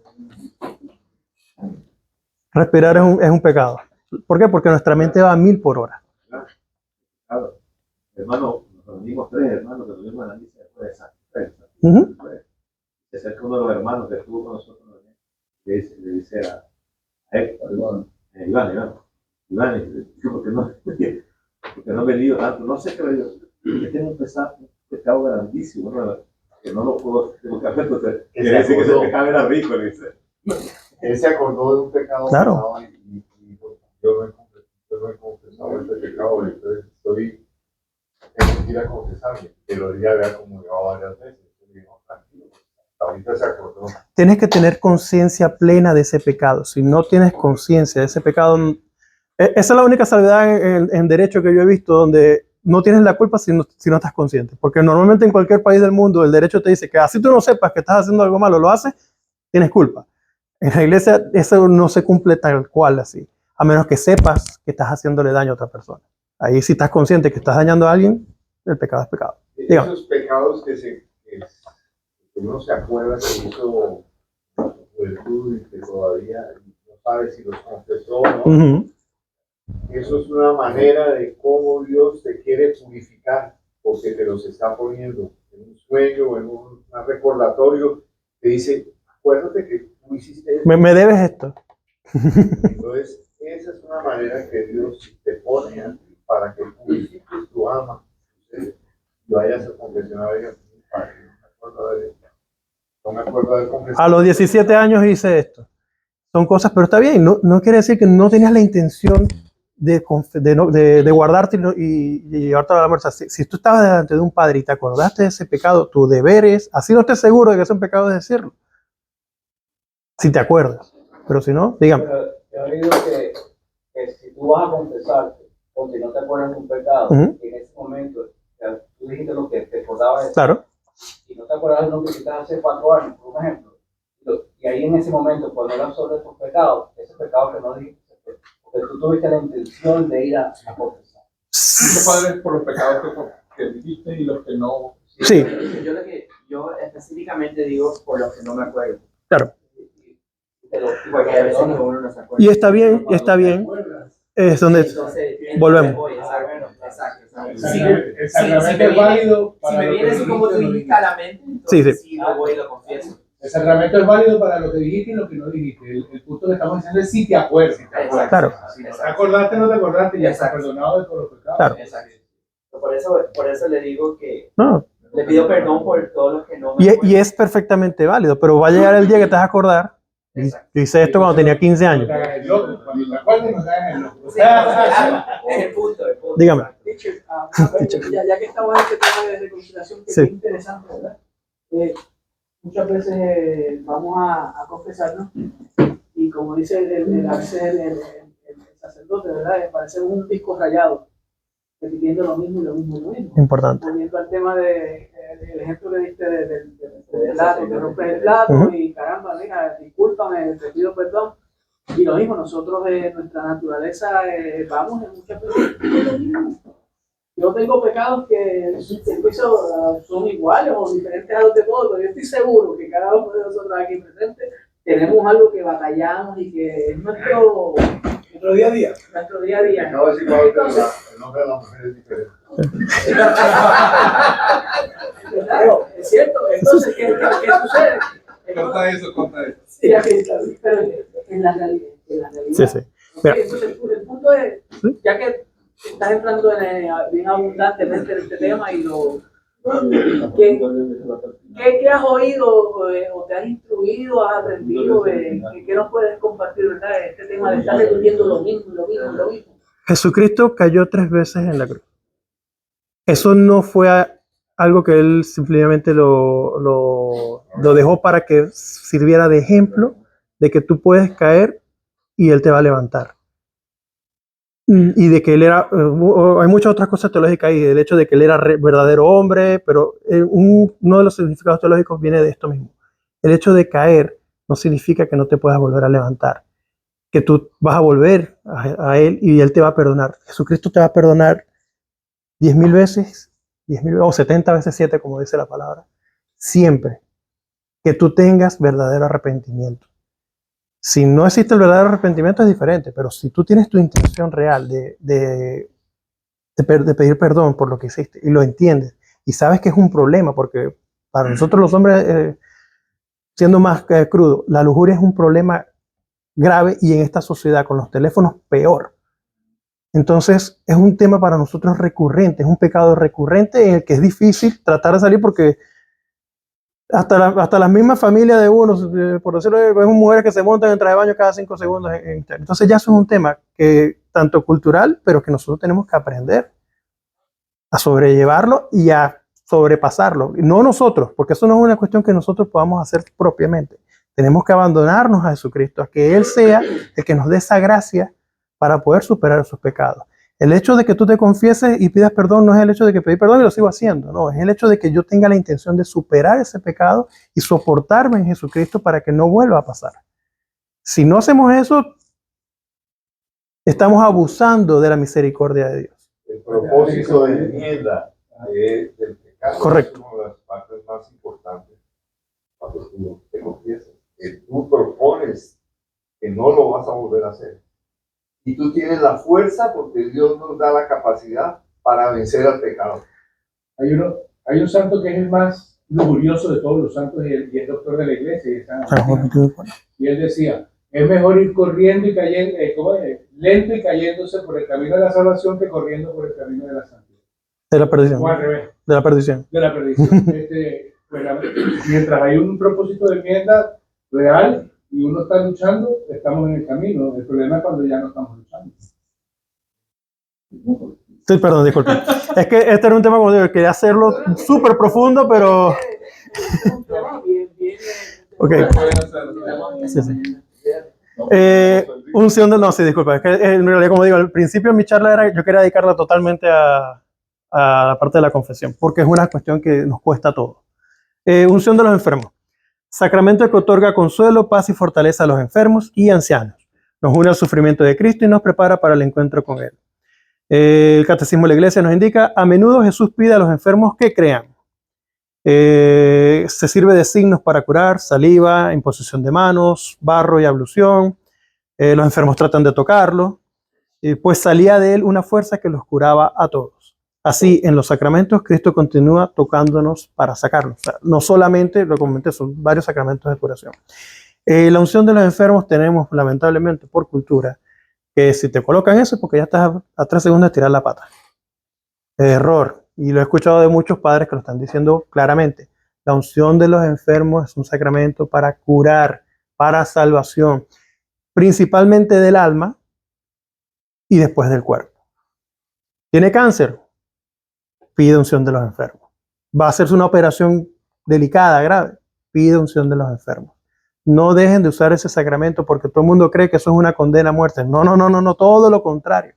Respirar es un pecado. ¿Por qué? Porque nuestra mente va a 1000 por hora. Claro. Hermano, nos reunimos 3 hermanos, nos reunimos en la misa del jueves santo. Ujú. Se acerca uno de los hermanos que estuvo con nosotros, le dice a Héctor, Iván, porque no me lío tanto, no sé qué me lío, que tengo un pecado grandísimo, ¿no? Que no lo puedo buscar, entonces, quiere decir que ese pecado era rico, le dice. Él se acordó de un pecado Claro. pasado y dijo, yo no he confesado este pecado, entonces tengo que ir a confesarme, pero él ya había comulgado varias veces. Entonces dijo, tranquilo, ahorita se acordó. Tienes que tener conciencia plena de ese pecado. Si no tienes conciencia de ese pecado, esa es la única salvedad en derecho que yo he visto donde no tienes la culpa si no estás consciente. Porque normalmente en cualquier país del mundo el derecho te dice que así tú no sepas que estás haciendo algo malo, lo haces, tienes culpa. En la iglesia eso no se cumple tal cual así, a menos que sepas que estás haciéndole daño a otra persona. Ahí si estás consciente que estás dañando a alguien, el pecado es pecado. Dígame. Esos pecados que uno se acuerda que hizo en su juventud y que todavía no sabe si los confesó o no. Uh-huh. Eso es una manera de cómo Dios te quiere purificar, porque te los está poniendo en un sueño, en un recordatorio. Te dice, acuérdate que tú hiciste esto. Me debes esto. Entonces, esa es una manera que Dios te pone a ti para que purifiques tu alma. Y vayas a confesionar a Dios. No me acuerdo de confesar. A los 17 años hice esto. Son cosas, pero está bien. No quiere decir que no tenías la intención de guardarte y llevarte a la muerte. Si tú estabas delante de un padre y te acordaste de ese pecado, tu deber es, así no estés seguro de que es un pecado, es decirlo. Si te acuerdas. Pero si no, dígame. Pero yo he oído que si tú vas a confesarte o si no te acuerdas de un pecado, Uh-huh. en ese momento, tú dijiste lo que te acordabas de Claro. y no te acuerdas de lo que hiciste hace 4 años, por un ejemplo. Y ahí en ese momento, cuando eran sobre tus pecados, ese pecado que no dijiste, porque tú tuviste la intención de ir a confesar. Muchos padres por los pecados que dijiste y los que no. Sí. Yo específicamente digo por los que no me acuerdo. Claro. Porque a veces uno no se acuerda. Y está bien, y está bien. Es donde volvemos. Exacto. El Si sacramento es válido si me viene así como tú dijiste a la mente, entonces sí lo voy y lo confieso. El sacramento es válido para lo que dijiste y lo que no dijiste. El punto que estamos diciendo es si te acuerdas. Claro. Si no te acordaste, no te acordaste, ya estás perdonado de todos los pecados. Claro. Exacto. Por eso le digo que No. le pido perdón por todos los que no me Y es perfectamente válido, pero va a llegar el día que te vas a acordar. Hice esto cuando tenía 15 años. No te hagas el loco. Cuando te acuerdes, no te hagas el loco. Sí, es el punto. Dígame. Teacher, ya que estamos en este tema de reconciliación, que Sí. es interesante, ¿verdad? Muchas veces vamos a confesarnos y como dice a veces el sacerdote, ¿verdad? Parece un disco rayado, repitiendo lo mismo y lo mismo y lo mismo. Importante. Volviendo al tema del ejemplo que diste del plato, que rompes el plato Uh-huh. y caramba, mira, discúlpame, te pido perdón. Y lo mismo, nosotros nuestra naturaleza vamos en muchas veces lo mismo. Yo tengo pecados que en juicio son iguales o diferentes a los de todos, pero yo estoy seguro que cada uno de nosotros aquí presentes tenemos algo que batallamos y que es nuestro día a día. Nuestro día a día. Acabo de decir que el nombre de la mujer es diferente. ¿Verdad? Es cierto. Entonces, ¿qué sucede? Corta eso. Sí, pero en la realidad. Sí, sí. Mira. Entonces, el punto es, ya que estás entrando bien abundantemente en este tema y ¿qué has oído o te has instruido, has aprendido? ¿Qué nos puedes compartir, verdad? Este tema de estar repitiendo lo mismo. Jesucristo cayó 3 veces en la cruz. Eso no fue algo que él simplemente lo dejó para que sirviera de ejemplo de que tú puedes caer y él te va a levantar. Y de que él era, hay muchas otras cosas teológicas ahí, del hecho de que él era verdadero hombre, pero uno de los significados teológicos viene de esto mismo. El hecho de caer no significa que no te puedas volver a levantar, que tú vas a volver a él y él te va a perdonar. Jesucristo te va a perdonar 10.000 veces, 10.000 o 70 veces 7, como dice la palabra, siempre que tú tengas verdadero arrepentimiento. Si no existe el verdadero arrepentimiento es diferente, pero si tú tienes tu intención real de pedir perdón por lo que hiciste y lo entiendes y sabes que es un problema, porque para nosotros los hombres, siendo más crudo, la lujuria es un problema grave y en esta sociedad con los teléfonos peor. Entonces es un tema para nosotros recurrente, es un pecado recurrente en el que es difícil tratar de salir porque hasta las mismas familias de uno, por decirlo, hay mujeres que se montan en traje de baño cada 5 segundos en internet. Entonces ya eso es un tema que tanto cultural, pero que nosotros tenemos que aprender a sobrellevarlo y a sobrepasarlo. No nosotros, porque eso no es una cuestión que nosotros podamos hacer propiamente. Tenemos que abandonarnos a Jesucristo, a que Él sea el que nos dé esa gracia para poder superar esos pecados. El hecho de que tú te confieses y pidas perdón no es el hecho de que pedí perdón y lo sigo haciendo, no, es el hecho de que yo tenga la intención de superar ese pecado y soportarme en Jesucristo para que no vuelva a pasar. Si no hacemos eso, estamos abusando de la misericordia de Dios. El propósito de enmienda del pecado Correcto. es una de las partes más importantes cuando tú te confiesas. Que tú propones que no lo vas a volver a hacer. Y tú tienes la fuerza porque Dios nos da la capacidad para vencer al pecado. Hay un santo que es el más lujurioso de todos los santos y el doctor de la iglesia. Y él decía, es mejor ir corriendo y cayendo, lento y cayéndose por el camino de la salvación que corriendo por el camino de la santidad. De la perdición. O al revés. De la perdición. De la perdición. Mientras hay un propósito de enmienda real y uno está luchando, estamos en el camino. El problema es cuando ya no estamos luchando. Sí, perdón, disculpe. Es que este era un tema, como digo, quería hacerlo súper profundo, pero... Ok. Sí, sí. Unción de... No, sí, disculpa. Es que en realidad, como digo, al principio mi charla era, yo quería dedicarla totalmente a la parte de la confesión, porque es una cuestión que nos cuesta a todos. Unción de los enfermos. Sacramento que otorga consuelo, paz y fortaleza a los enfermos y ancianos. Nos une al sufrimiento de Cristo y nos prepara para el encuentro con Él. El Catecismo de la Iglesia nos indica, a menudo Jesús pide a los enfermos que crean. Se sirve de signos para curar, saliva, imposición de manos, barro y ablución. Los enfermos tratan de tocarlo, pues salía de él una fuerza que los curaba a todos. Así, en los sacramentos, Cristo continúa tocándonos para sacarnos. O sea, no solamente, lo comenté, son varios sacramentos de curación. La unción de los enfermos tenemos, lamentablemente, por cultura, que si te colocan eso es porque ya estás a 3 segundos de tirar la pata. Error. Y lo he escuchado de muchos padres que lo están diciendo claramente. La unción de los enfermos es un sacramento para curar, para salvación, principalmente del alma y después del cuerpo. ¿Tiene cáncer? Pide unción de los enfermos. ¿Va a hacerse una operación delicada, grave? Pide unción de los enfermos. No dejen de usar ese sacramento porque todo el mundo cree que eso es una condena a muerte. No, todo lo contrario.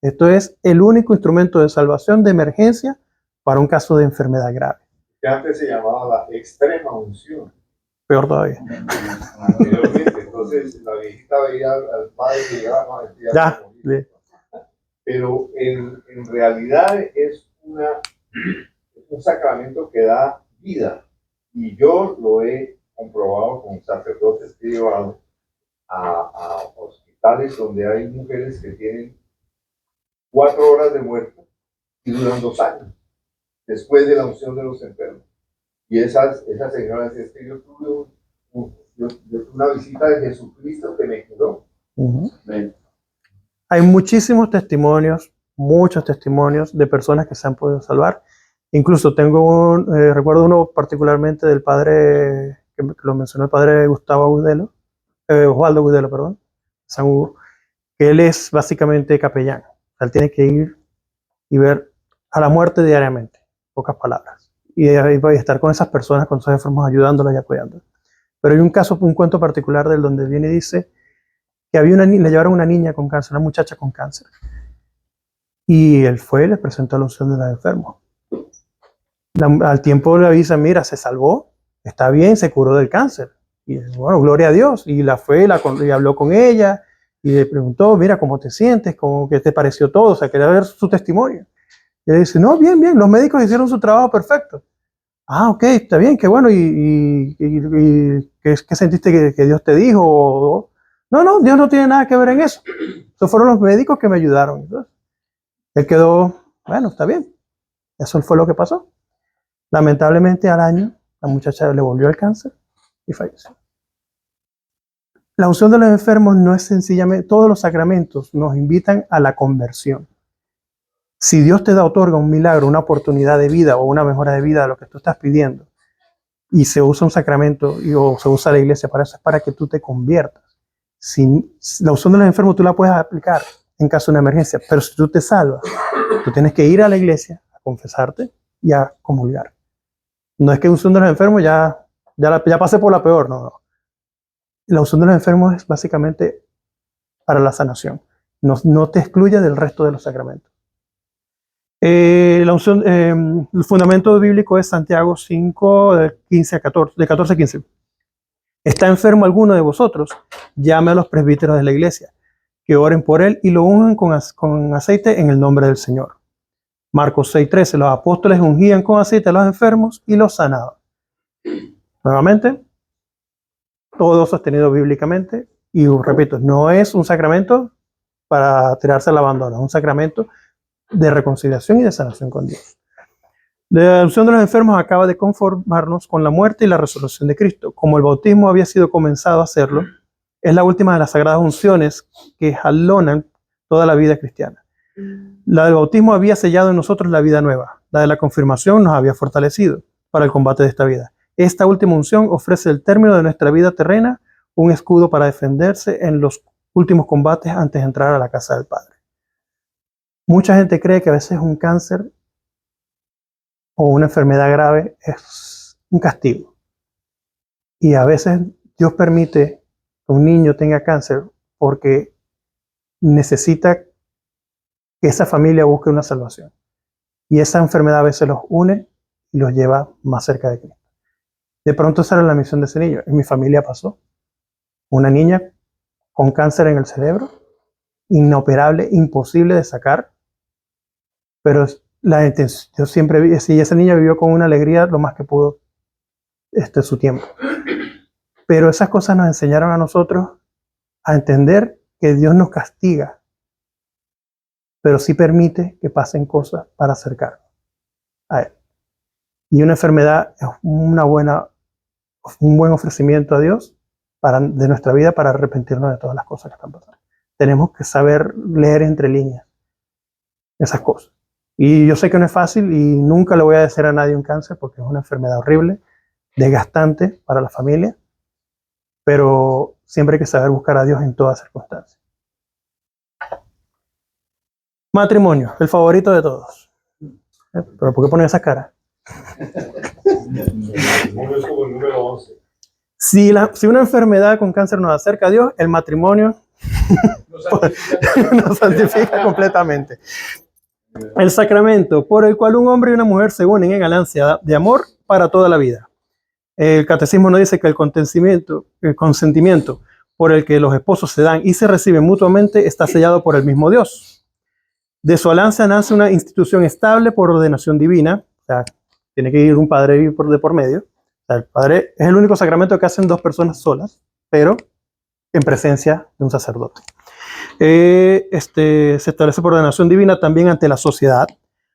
Esto es el único instrumento de salvación de emergencia para un caso de enfermedad grave. Que antes se llamaba la extrema unción. Peor todavía. Anteriormente, entonces la viejita veía al padre que llegaba a Ya. Pero en realidad es un sacramento que da vida. Y yo lo he comprobado con sacerdotes que he llevado a hospitales donde hay mujeres que tienen 4 horas de muerte y duran 2 años después de la unción de los enfermos. Y esa señora decía, es que yo tuve una visita de Jesucristo que me curó. Hay muchísimos testimonios, muchos testimonios de personas que se han podido salvar. Incluso tengo recuerdo uno particularmente del padre, que lo mencionó el padre Osvaldo Agudelo, perdón, San Hugo, que él es básicamente capellán. Él tiene que ir y ver a la muerte diariamente, pocas palabras. y estar con esas personas, con esos enfermos, ayudándolos y apoyándolos. Pero hay un caso, un cuento particular del donde viene y dice que había le llevaron una niña con cáncer, una muchacha con cáncer. Y él fue y le presentó la unción de los enfermos. Al tiempo le avisa, mira, se salvó, está bien, se curó del cáncer. Y bueno, gloria a Dios. Y la fue y habló con ella y le preguntó, mira, ¿cómo te sientes? ¿Qué te pareció todo? O sea, quería ver su testimonio. Y él dice, no, bien, bien, los médicos hicieron su trabajo perfecto. Ah, ok, está bien, qué bueno. ¿Y qué sentiste que Dios te dijo? No, no, Dios no tiene nada que ver en eso. Esos fueron los médicos que me ayudaron. Entonces, él quedó, bueno, está bien. Eso fue lo que pasó. Lamentablemente al año, la muchacha le volvió el cáncer y falleció. La unción de los enfermos no es sencillamente, todos los sacramentos nos invitan a la conversión. Si Dios te otorga un milagro, una oportunidad de vida o una mejora de vida de lo que tú estás pidiendo, y se usa un sacramento o se usa la iglesia para eso, es para que tú te conviertas. La unción de los enfermos tú la puedes aplicar en caso de una emergencia, pero si tú te salvas, tú tienes que ir a la iglesia a confesarte y a comulgar. No es que unción de los enfermos ya pasé por la peor, no. La unción de los enfermos es básicamente para la sanación. No te excluye del resto de los sacramentos. El fundamento bíblico es Santiago 5, de 14 a 15. ¿Está enfermo alguno de vosotros? Llame a los presbíteros de la iglesia, que oren por él y lo unjan con aceite en el nombre del Señor. Marcos 6:13, los apóstoles ungían con aceite a los enfermos y los sanaban. Nuevamente, todo sostenido bíblicamente, y repito, no es un sacramento para tirarse al abandono, es un sacramento de reconciliación y de sanación con Dios. La unción de los enfermos acaba de conformarnos con la muerte y la resurrección de Cristo. Como el bautismo había sido comenzado a hacerlo, es la última de las sagradas unciones que jalonan toda la vida cristiana. La del bautismo había sellado en nosotros la vida nueva. La de la confirmación nos había fortalecido para el combate de esta vida. Esta última unción ofrece el término de nuestra vida terrena, un escudo para defenderse en los últimos combates antes de entrar a la casa del Padre. Mucha gente cree que a veces un cáncer o una enfermedad grave es un castigo. Y a veces Dios permite que un niño tenga cáncer porque necesita que esa familia busque una salvación. Y esa enfermedad a veces los une y los lleva más cerca de Cristo. De pronto esa era la misión de ese niño. En mi familia pasó. Una niña con cáncer en el cerebro, inoperable, imposible de sacar, pero yo siempre vi, y esa niña vivió con una alegría lo más que pudo su tiempo. Pero esas cosas nos enseñaron a nosotros a entender que Dios nos castiga, pero sí permite que pasen cosas para acercarnos a Él. Y una enfermedad es un buen ofrecimiento a Dios de nuestra vida para arrepentirnos de todas las cosas que están pasando. Tenemos que saber leer entre líneas esas cosas. Y yo sé que no es fácil y nunca le voy a decir a nadie un cáncer porque es una enfermedad horrible, desgastante para la familia, pero siempre hay que saber buscar a Dios en todas circunstancias. Matrimonio, el favorito de todos. ¿Pero por qué ponen esa cara? Es como el número 11. Si una enfermedad con cáncer nos acerca a Dios, el matrimonio nos santifica completamente. El sacramento por el cual un hombre y una mujer se unen en alianza de amor para toda la vida. El catecismo nos dice que el consentimiento por el que los esposos se dan y se reciben mutuamente está sellado por el mismo Dios. De su alianza nace una institución estable por ordenación divina, o sea, tiene que ir un padre de por medio. O sea, el padre es el único sacramento que hacen dos personas solas, pero en presencia de un sacerdote. Se establece por ordenación divina también ante la sociedad.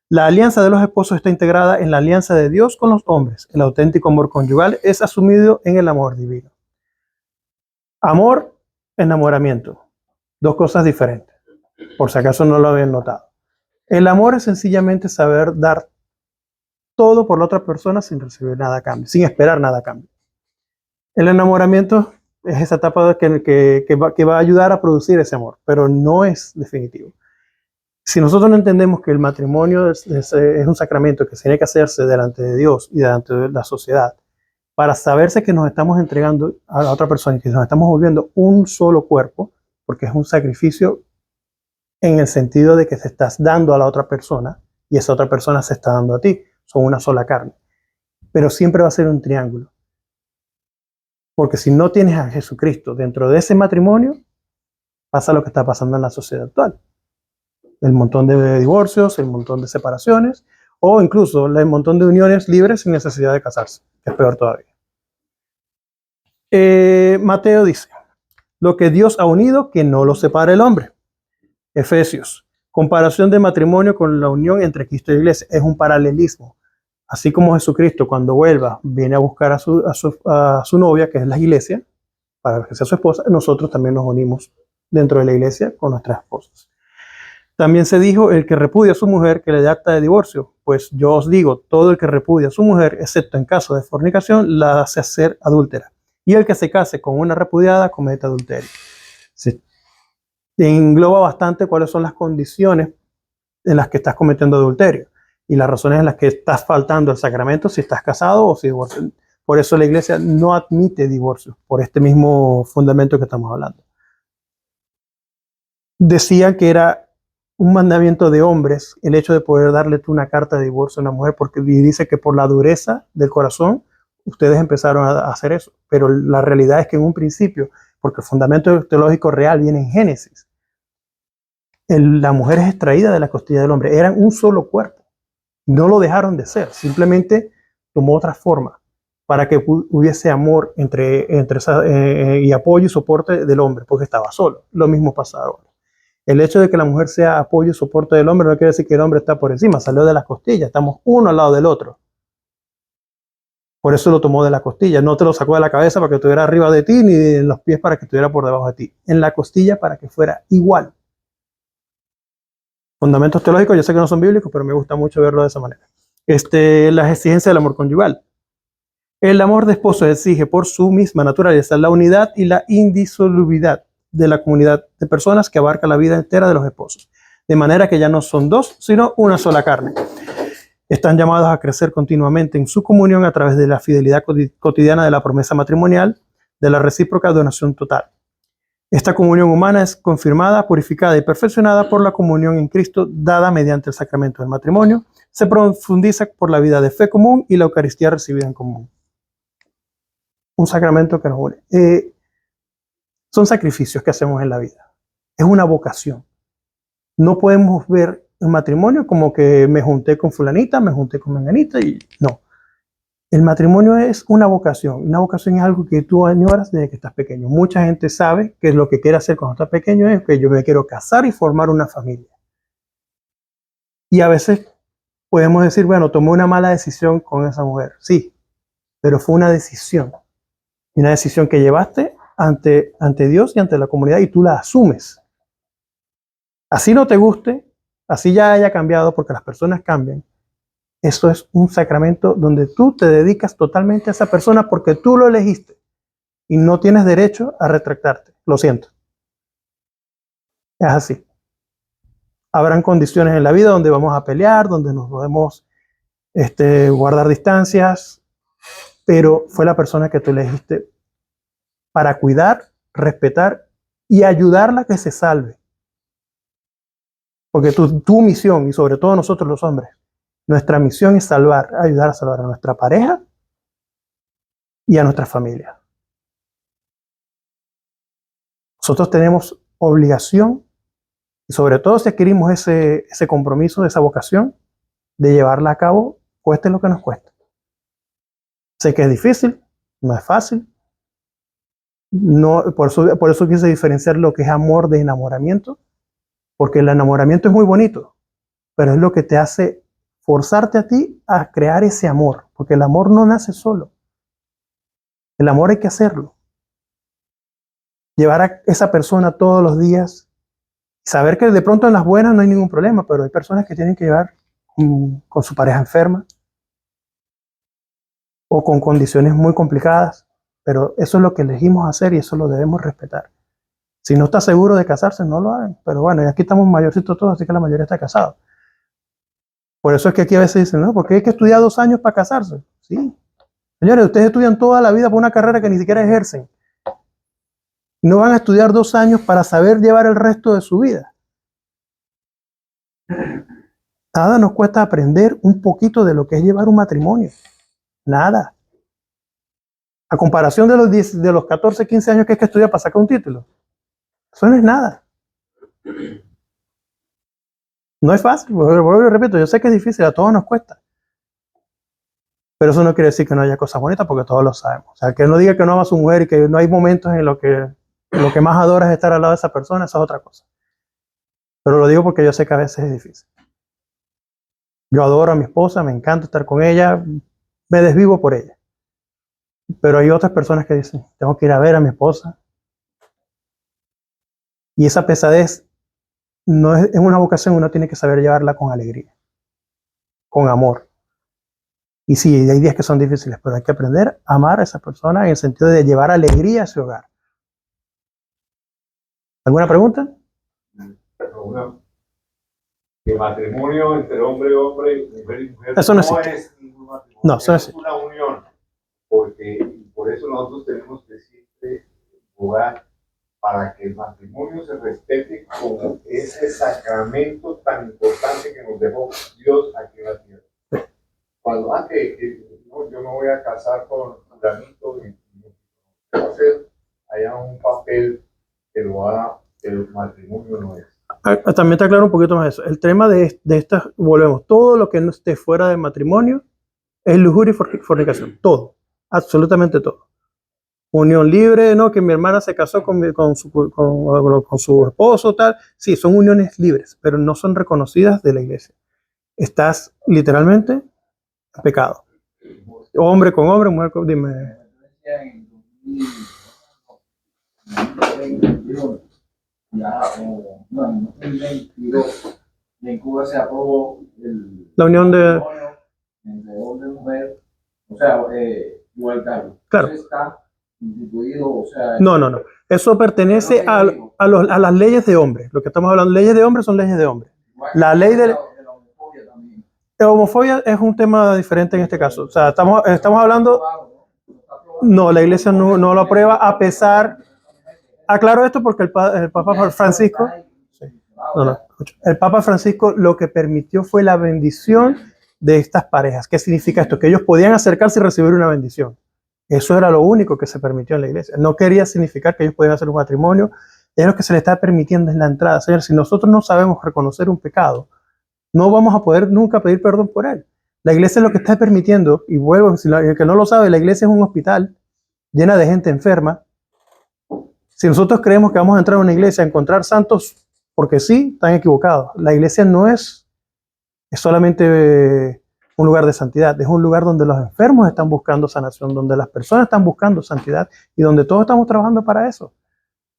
La alianza de los esposos está integrada en la alianza de Dios con los hombres. El auténtico amor conyugal es asumido en el amor divino. Amor, enamoramiento. Dos cosas diferentes, por si acaso no lo habían notado. El amor es sencillamente saber dar todo por la otra persona sin recibir nada a cambio, sin esperar nada a cambio. El enamoramiento es esa etapa que va a ayudar a producir ese amor, pero no es definitivo. Si nosotros no entendemos que el matrimonio es un sacramento que tiene que hacerse delante de Dios y delante de la sociedad, para saberse que nos estamos entregando a la otra persona y que nos estamos volviendo un solo cuerpo, porque es un sacrificio en el sentido de que te estás dando a la otra persona y esa otra persona se está dando a ti, son una sola carne. Pero siempre va a ser un triángulo. Porque si no tienes a Jesucristo dentro de ese matrimonio, pasa lo que está pasando en la sociedad actual. El montón de divorcios, el montón de separaciones, o incluso el montón de uniones libres sin necesidad de casarse, que es peor todavía. Mateo dice, lo que Dios ha unido, que no lo separe el hombre. Efesios, comparación de matrimonio con la unión entre Cristo y la iglesia, es un paralelismo. Así como Jesucristo cuando vuelva viene a buscar a su novia, que es la iglesia, para que sea su esposa, nosotros también nos unimos dentro de la iglesia con nuestras esposas. También se dijo, el que repudia a su mujer, que le dé acta de divorcio. Pues yo os digo, todo el que repudia a su mujer, excepto en caso de fornicación, la hace ser adúltera. Y el que se case con una repudiada, comete adulterio. Se engloba bastante cuáles son las condiciones en las que estás cometiendo adulterio y las razones en las que estás faltando el sacramento, si estás casado o si divorciado. Por eso la iglesia no admite divorcio, por este mismo fundamento que estamos hablando. Decía que era un mandamiento de hombres el hecho de poder darle tú una carta de divorcio a una mujer, porque dice que por la dureza del corazón ustedes empezaron a hacer eso, pero la realidad es que en un principio, porque el fundamento teológico real viene en Génesis, la mujer es extraída de la costilla del hombre, eran un solo cuerpo, no lo dejaron de ser, simplemente tomó otra forma para que hubiese amor y apoyo y soporte del hombre, porque estaba solo. Lo mismo pasa ahora. El hecho de que la mujer sea apoyo y soporte del hombre no quiere decir que el hombre está por encima, salió de las costillas, estamos uno al lado del otro. Por eso lo tomó de la costilla, no te lo sacó de la cabeza para que estuviera arriba de ti, ni en los pies para que estuviera por debajo de ti. En la costilla para que fuera igual. Fundamentos teológicos, yo sé que no son bíblicos, pero me gusta mucho verlo de esa manera. Las exigencias del amor conyugal. El amor de esposo exige por su misma naturaleza la unidad y la indisolubilidad de la comunidad de personas que abarca la vida entera de los esposos. De manera que ya no son dos, sino una sola carne. Están llamados a crecer continuamente en su comunión a través de la fidelidad cotidiana de la promesa matrimonial, de la recíproca donación total. Esta comunión humana es confirmada, purificada y perfeccionada por la comunión en Cristo dada mediante el sacramento del matrimonio. Se profundiza por la vida de fe común y la Eucaristía recibida en común. Un sacramento que nos une. Son sacrificios que hacemos en la vida. Es una vocación. No podemos ver el matrimonio como que me junté con fulanita, me junté con menganita y no. El matrimonio es una vocación. Una vocación es algo que tú añoras desde que estás pequeño. Mucha gente sabe que lo que quiere hacer cuando está pequeño es que yo me quiero casar y formar una familia. Y a veces podemos decir, bueno, tomé una mala decisión con esa mujer. Sí, pero fue una decisión. Y una decisión que llevaste ante Dios y ante la comunidad y tú la asumes. Así no te guste, así ya haya cambiado porque las personas cambian. Eso es un sacramento donde tú te dedicas totalmente a esa persona porque tú lo elegiste y no tienes derecho a retractarte. Lo siento. Es así. Habrán condiciones en la vida donde vamos a pelear, donde nos podemos guardar distancias, pero fue la persona que tú elegiste para cuidar, respetar y ayudarla a que se salve. Porque tu misión, y sobre todo nosotros los hombres, nuestra misión es ayudar a salvar a nuestra pareja y a nuestra familia. Nosotros tenemos obligación, y sobre todo si adquirimos ese compromiso, esa vocación, de llevarla a cabo, cueste lo que nos cueste. Sé que es difícil, no es fácil. No, por eso quise diferenciar lo que es amor de enamoramiento, porque el enamoramiento es muy bonito, pero es lo que te hace forzarte a ti a crear ese amor, porque el amor no nace solo. El amor hay que hacerlo. Llevar a esa persona todos los días, saber que de pronto en las buenas no hay ningún problema, pero hay personas que tienen que llevar con su pareja enferma o con condiciones muy complicadas, pero eso es lo que elegimos hacer y eso lo debemos respetar. Si no está seguro de casarse, no lo hagan. Pero bueno, y aquí estamos mayorcitos todos, así que la mayoría está casada. Por eso es que aquí a veces dicen, no, porque hay que estudiar 2 años para casarse. Sí. Señores, ustedes estudian toda la vida por una carrera que ni siquiera ejercen. No van a estudiar 2 años para saber llevar el resto de su vida. Nada nos cuesta aprender un poquito de lo que es llevar un matrimonio. Nada. A comparación de los 14, 15 años que hay que estudiar para sacar un título. Eso no es nada. No es fácil, vuelvo y repito, yo sé que es difícil, a todos nos cuesta. Pero eso no quiere decir que no haya cosas bonitas, porque todos lo sabemos. O sea, que no diga que no ama a su mujer y que no hay momentos en lo que más adora es estar al lado de esa persona, eso es otra cosa. Pero lo digo porque yo sé que a veces es difícil. Yo adoro a mi esposa, me encanta estar con ella, me desvivo por ella. Pero hay otras personas que dicen, tengo que ir a ver a mi esposa. Y esa pesadez no es una vocación, uno tiene que saber llevarla con alegría, con amor. Y sí, hay días que son difíciles, pero hay que aprender a amar a esa persona en el sentido de llevar alegría a ese hogar. ¿Alguna pregunta? Que matrimonio entre hombre y hombre, mujer y mujer, eso no es ningún matrimonio. No, eso no es una unión. Porque por eso nosotros tenemos que siempre jugar para que el matrimonio se respete como ese sacramento tan importante que nos dejó Dios aquí en la tierra. Cuando no, yo me voy a casar con fulanito y va a hacer allá un papel que lo haga, el matrimonio no es. También te aclaro un poquito más eso. El tema de estas, volvemos, todo lo que no esté fuera de matrimonio es lujuria y fornicación. Todo, absolutamente todo. Unión libre, no, que mi hermana se casó con su esposo, tal. Sí, son uniones libres, pero no son reconocidas de la iglesia. Estás literalmente en pecado. Hombre con hombre, mujer con... Dime. En Cuba se aprobó la unión de entre hombre y mujer, o sea, igualitario. Claro. Eso está instituido, o sea... No. Eso pertenece a las leyes de hombre. Lo que estamos hablando, leyes de hombre son leyes de hombre. La ley de la homofobia también. La homofobia es un tema diferente en este caso. O sea, estamos hablando... No, la iglesia no lo aprueba a pesar... Aclaro esto porque el Papa Francisco... El Papa Francisco lo que permitió fue la bendición de estas parejas. ¿Qué significa esto? Que ellos podían acercarse y recibir una bendición. Eso era lo único que se permitió en la iglesia. No quería significar que ellos podían hacer un matrimonio. Es lo que se le está permitiendo en la entrada. Señor, si nosotros no sabemos reconocer un pecado, no vamos a poder nunca pedir perdón por él. La iglesia es lo que está permitiendo, y vuelvo, si el que no lo sabe, la iglesia es un hospital llena de gente enferma. Si nosotros creemos que vamos a entrar a una iglesia a encontrar santos porque sí, están equivocados. La iglesia no es solamente un lugar de santidad, es un lugar donde los enfermos están buscando sanación, donde las personas están buscando santidad y donde todos estamos trabajando para eso.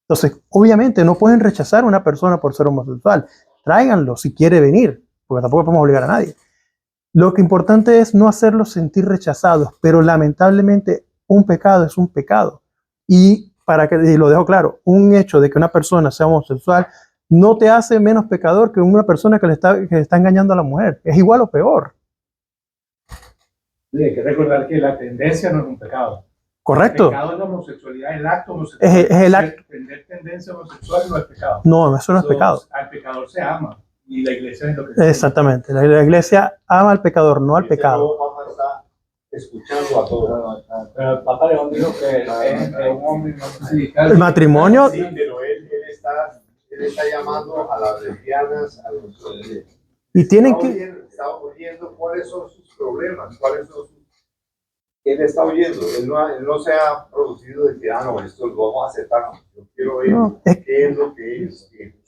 Entonces, obviamente, no pueden rechazar a una persona por ser homosexual. Tráiganlo si quiere venir, porque tampoco podemos obligar a nadie. Lo que importante es no hacerlos sentir rechazados, pero lamentablemente un pecado es un pecado. Y lo dejo claro, un hecho de que una persona sea homosexual no te hace menos pecador que una persona que le está engañando a la mujer. Es igual o peor. Sí, hay que recordar que la tendencia no es un pecado. Correcto. El pecado es la homosexualidad, el acto homosexual. Es el acto. Tener tendencia homosexual no es pecado. No, eso no es pecado. Al pecador se ama. Y la iglesia es lo que... Exactamente. La iglesia ama al pecador, no al pecado. Papa está escuchando a todos. Pero el Papa León dijo que es entre un hombre y una mujer. El matrimonio... Sí, pero él está llamando a las lesbianas, a los... Y tienen que... Está oyendo cuáles son sus problemas, cuáles son sus... Él está oyendo, él no se ha producido de que, no, esto lo vamos a aceptar. Yo quiero ver qué es lo que ellos quieren,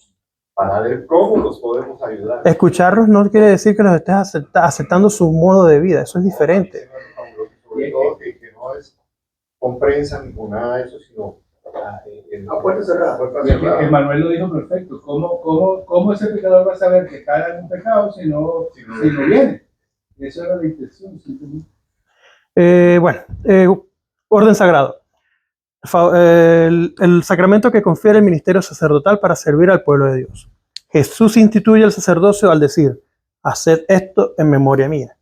para ver cómo los podemos ayudar. Escucharlos no quiere decir que los estés aceptando su modo de vida, eso es diferente. Sobre todo que no es con prensa ni con nada de eso, sino a puerta cerrada. Manuel lo dijo perfecto. ¿Cómo ese pecador va a saber que cae en un pecado si no viene? Eso era la intención. Orden sagrado. el sacramento que confiere el ministerio sacerdotal para servir al pueblo de Dios. Jesús instituye el sacerdocio al decir, haced esto en memoria mía.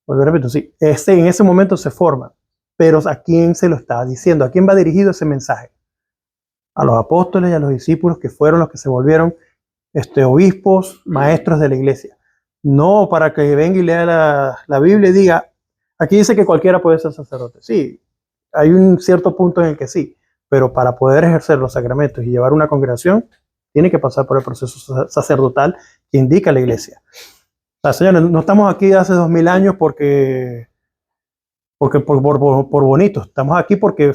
Porque repito, sí, en ese momento se forma, pero ¿a quién se lo está diciendo? ¿A quién va dirigido ese mensaje? A los apóstoles y a los discípulos que fueron los que se volvieron obispos, maestros de la iglesia. No para que venga y lea la Biblia y diga, aquí dice que cualquiera puede ser sacerdote. Sí, hay un cierto punto en el que sí, pero para poder ejercer los sacramentos y llevar una congregación, tiene que pasar por el proceso sacerdotal que indica la iglesia. O sea, señores, no estamos aquí hace 2000 años por bonito. Estamos aquí porque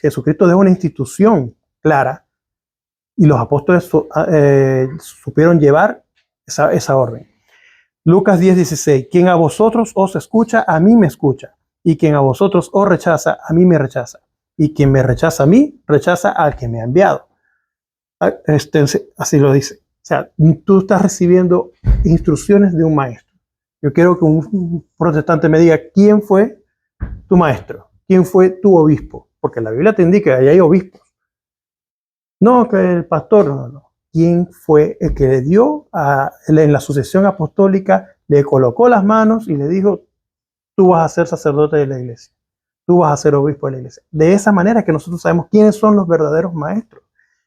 Jesucristo dejó una institución clara y los apóstoles supieron llevar esa orden. Lucas 10:16. Quien a vosotros os escucha, a mí me escucha. Y quien a vosotros os rechaza, a mí me rechaza. Y quien me rechaza a mí, rechaza al que me ha enviado. Así lo dice. O sea, tú estás recibiendo instrucciones de un maestro. Yo quiero que un protestante me diga quién fue tu maestro, quién fue tu obispo, porque la Biblia te indica que ahí hay obispos. No, que el pastor, no. ¿Quién fue el que le dio en la sucesión apostólica, le colocó las manos y le dijo, tú vas a ser sacerdote de la iglesia, tú vas a ser obispo de la iglesia? De esa manera que nosotros sabemos quiénes son los verdaderos maestros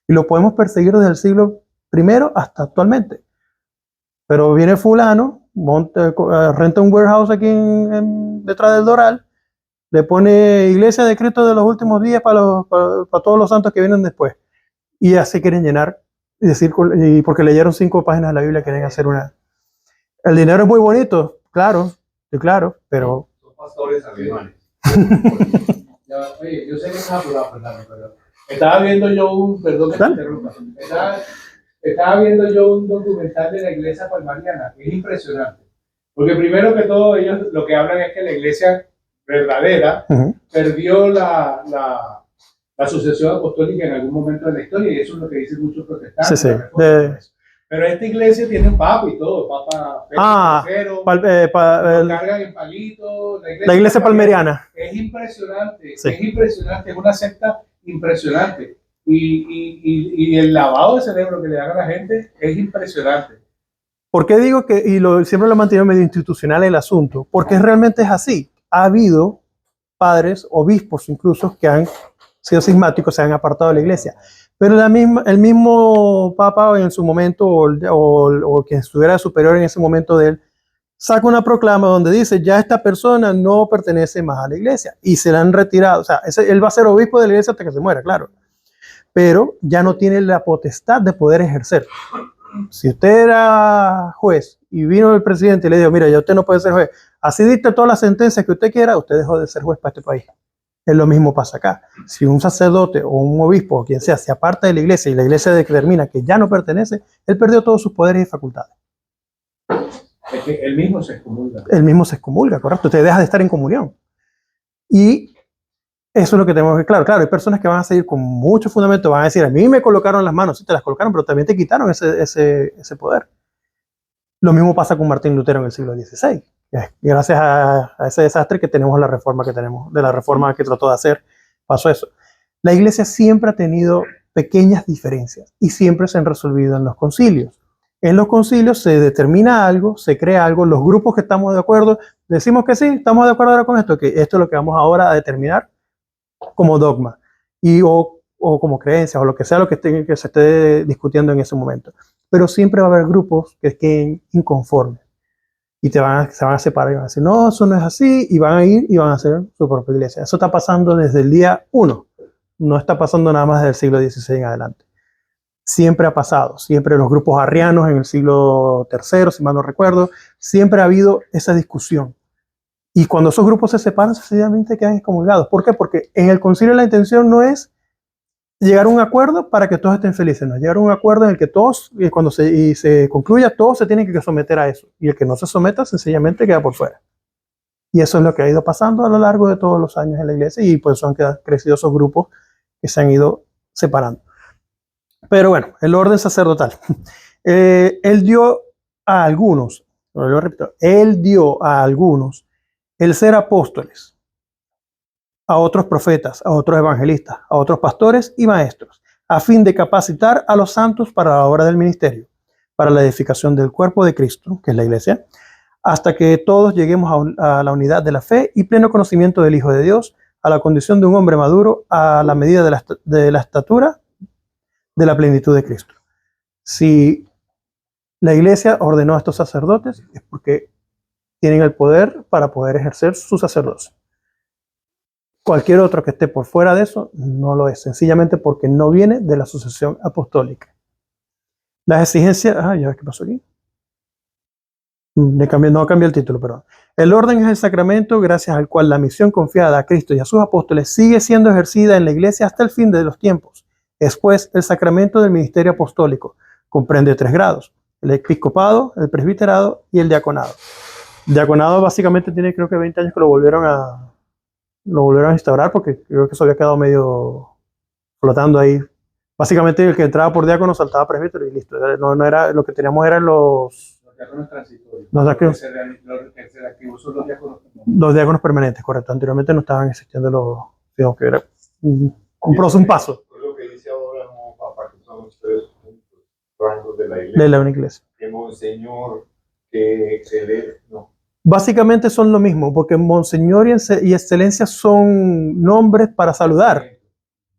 y lo podemos perseguir desde el siglo I hasta actualmente. Pero viene fulano, renta un warehouse aquí detrás del Doral, le pone Iglesia de Cristo de los últimos días para todos los santos que vienen después. Y ya se quieren llenar, y porque leyeron 5 páginas de la Biblia quieren hacer una... El dinero es muy bonito, claro, pero... Son pastores alemanes. Oye, yo sé que estás apurado, Fernando, pero estaba viendo yo perdón que te interrumpa, estaba viendo yo un documental de la iglesia palmariana, que es impresionante, porque primero que todo ellos lo que hablan es que la iglesia verdadera perdió la sucesión apostólica en algún momento de la historia, y eso es lo que dicen muchos protestantes. Sí. Pero esta iglesia tiene un papa y todo, Papa Pedro III, cargan en palitos. La iglesia palmariana. Es impresionante, Sí. Es una secta impresionante. Y el lavado de cerebro que le dan a la gente es impresionante. ¿Por qué digo que, siempre lo he mantenido medio institucional el asunto? Porque realmente es así. Ha habido padres, obispos incluso, que han sido cismáticos, se han apartado de la iglesia. Pero el mismo papa en su momento, o quien estuviera superior en ese momento de él, saca una proclama donde dice, ya esta persona no pertenece más a la iglesia. Y se la han retirado. O sea, él va a ser obispo de la iglesia hasta que se muera, claro. Pero ya no tiene la potestad de poder ejercer. Si usted era juez y vino el presidente y le dijo, mira, ya usted no puede ser juez, así dicta todas las sentencias que usted quiera, usted dejó de ser juez para este país. Es lo mismo pasa acá. Si un sacerdote o un obispo o quien sea se aparta de la iglesia y la iglesia determina que ya no pertenece, él perdió todos sus poderes y facultades. Es que él mismo se excomulga. Él mismo se excomulga, correcto. Usted deja de estar en comunión. Y eso es lo que tenemos que claro. Claro, hay personas que van a seguir con mucho fundamento, van a decir, a mí me colocaron las manos, sí te las colocaron, pero también te quitaron ese poder. Lo mismo pasa con Martín Lutero en el siglo XVI. Gracias a ese desastre que tenemos, la reforma que tenemos, de la reforma que trató de hacer, pasó eso. La iglesia siempre ha tenido pequeñas diferencias y siempre se han resolvido en los concilios. En los concilios se determina algo, se crea algo, los grupos que estamos de acuerdo, decimos que sí, estamos de acuerdo ahora con esto, que esto es lo que vamos ahora a determinar como dogma o como creencia o lo que sea lo que se esté discutiendo en ese momento. Pero siempre va a haber grupos que queden inconformes y se van a separar y van a decir, no, eso no es así, y van a ir y van a hacer su propia iglesia. Eso está pasando desde el día 1, no está pasando nada más desde el siglo XVI en adelante. Siempre ha pasado, siempre los grupos arrianos en el siglo III, si mal no recuerdo, siempre ha habido esa discusión. Y cuando esos grupos se separan, sencillamente quedan excomulgados. ¿Por qué? Porque en el concilio la intención no es llegar a un acuerdo para que todos estén felices, no, llegar a un acuerdo en el que todos, y cuando se concluya, todos se tienen que someter a eso. Y el que no se someta, sencillamente queda por fuera. Y eso es lo que ha ido pasando a lo largo de todos los años en la iglesia, y pues han crecido esos grupos que se han ido separando. Pero bueno, el orden sacerdotal. Él dio a algunos, lo repito, él dio a algunos el ser apóstoles, a otros profetas, a otros evangelistas, a otros pastores y maestros, a fin de capacitar a los santos para la obra del ministerio, para la edificación del cuerpo de Cristo, que es la iglesia, hasta que todos lleguemos a la unidad de la fe y pleno conocimiento del Hijo de Dios, a la condición de un hombre maduro, a la medida de la estatura de la plenitud de Cristo. Si la iglesia ordenó a estos sacerdotes, es porque tienen el poder para poder ejercer su sacerdocio. Cualquier otro que esté por fuera de eso no lo es, sencillamente porque no viene de la sucesión apostólica. Las exigencias, ya ves qué pasó aquí. No cambié el título, perdón. El orden es el sacramento gracias al cual la misión confiada a Cristo y a sus apóstoles sigue siendo ejercida en la iglesia hasta el fin de los tiempos. Es pues el sacramento del ministerio apostólico. Comprende 3 grados: el episcopado, el presbiterado y el diaconado. El diaconado básicamente tiene, creo que 20 años que lo volvieron a instaurar, porque creo que eso había quedado medio flotando ahí. Básicamente el que entraba por diácono saltaba a presbítero y listo. No era, lo que teníamos eran los diáconos transitorios. Los que se reactivó son los diáconos permanentes. Los diáconos permanentes, correcto. Anteriormente no estaban existiendo los, digamos que era un paso. Es lo que dice ahora, no, papá, que son los 3 rangos de la De iglesia. la única iglesia. Que monseñor, que excelente, no. Básicamente son lo mismo, porque monseñor y excelencia son nombres para saludar.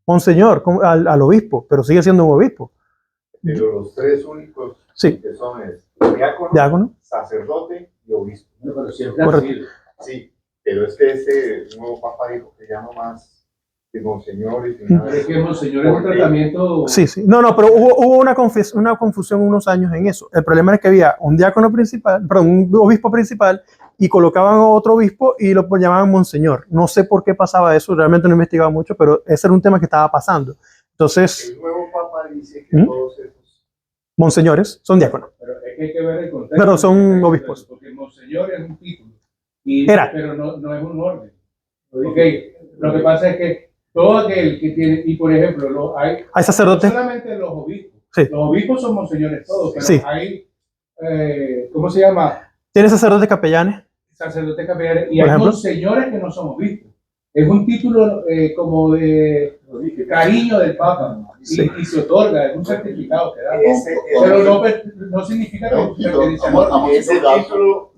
Monseñor al obispo, pero sigue siendo un obispo. Pero los 3 únicos Sí. que son es Diácono, sacerdote y obispo. Pero siempre Correcto. han sido. Sí, pero es que este nuevo papa dijo que ya no más que monseñor y sin nada de Es que monseñor es un tratamiento. sí. No, pero hubo una confusión unos años en eso. El problema es que había un diácono principal, perdón, un obispo principal, y colocaban a otro obispo y lo llamaban monseñor. No sé por qué pasaba eso, realmente no he investigado mucho, pero ese era un tema que estaba pasando. Entonces, El nuevo papa dice que todos esos monseñores son diáconos. Pero es que hay que ver el contexto. Pero son obispos. Porque monseñor es un título. Pero no es un orden. Ok, lo que pasa es que todo aquel que tiene, y por ejemplo, hay sacerdotes. No solamente los obispos. Sí. Los obispos son monseñores todos, pero Sí. hay, ¿cómo se llama? Tiene sacerdotes capellanes. Sacerdotes capellanes, y Por hay ejemplo. monseñores que no son obispos. Es un título como de cariño del Papa, Sí. y se otorga, es un certificado que da. Pero Pero no significa que pertenece al ese orden. título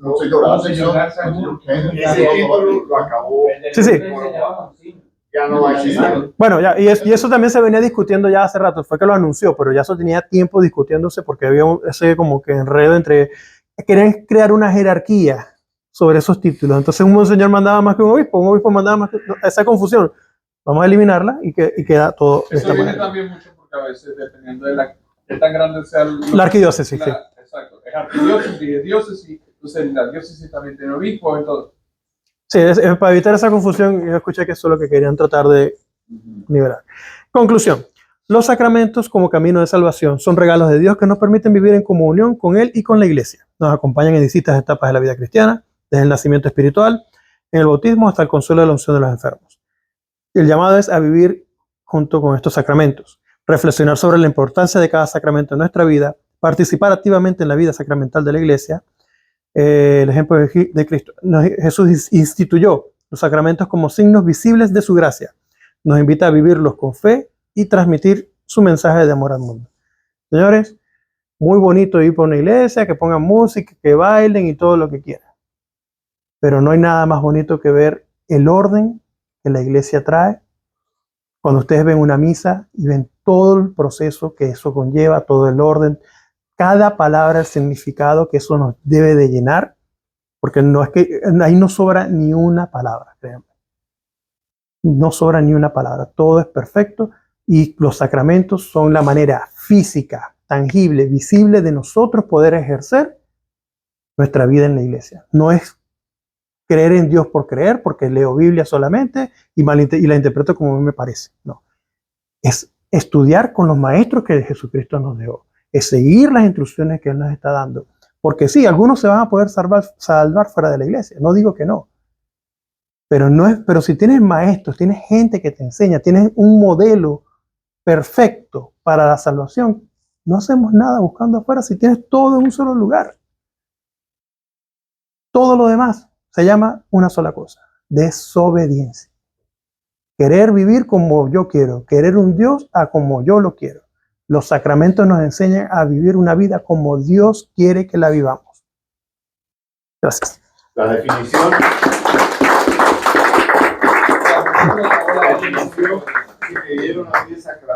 lo acabó. Sí. Ya no va a existir. Bueno, y eso también se venía discutiendo ya hace rato, fue que lo anunció, pero ya eso tenía tiempo discutiéndose porque había ese como que enredo entre, querían crear una jerarquía sobre esos títulos. Entonces un monseñor mandaba más que un obispo mandaba más que esa confusión. Vamos a eliminarla y queda todo de Eso esta viene manera. también mucho porque a veces, dependiendo de qué tan grande sea La arquidiócesis, sí. Exacto, es arquidiócesis, es diócesis, entonces la diócesis también tiene obispo, entonces. Sí, es para evitar esa confusión, yo escuché que eso es lo que querían tratar de nivelar. Conclusión. Los sacramentos como camino de salvación son regalos de Dios que nos permiten vivir en comunión con Él y con la Iglesia. Nos acompañan en distintas etapas de la vida cristiana, desde el nacimiento espiritual, en el bautismo hasta el consuelo de la unción de los enfermos. El llamado es a vivir junto con estos sacramentos, reflexionar sobre la importancia de cada sacramento en nuestra vida, participar activamente en la vida sacramental de la Iglesia. El ejemplo de Cristo. Jesús instituyó los sacramentos como signos visibles de su gracia. Nos invita a vivirlos con fe y transmitir su mensaje de amor al mundo. Señores, muy bonito ir por una iglesia, que pongan música, que bailen y todo lo que quieran. Pero no hay nada más bonito que ver el orden que la iglesia trae cuando ustedes ven una misa y ven todo el proceso que eso conlleva, todo el orden, cada palabra, el significado que eso nos debe de llenar, porque no es que ahí no sobra ni una palabra, créanme. No sobra ni una palabra, todo es perfecto y los sacramentos son la manera física, tangible, visible de nosotros poder ejercer nuestra vida en la iglesia. No es creer en Dios por creer, porque leo Biblia solamente y la interpreto como a mí me parece. No. Es estudiar con los maestros que Jesucristo nos dejó. Es seguir las instrucciones que Él nos está dando. Porque sí, algunos se van a poder salvar fuera de la iglesia, no digo que no. Pero si tienes maestros, tienes gente que te enseña, tienes un modelo perfecto para la salvación, no hacemos nada buscando afuera si tienes todo en un solo lugar. Todo lo demás se llama una sola cosa: desobediencia. Querer vivir como yo quiero, querer un Dios a como yo lo quiero. Los sacramentos nos enseñan a vivir una vida como Dios quiere que la vivamos. Gracias. La definición que me dieron a mí de sacramento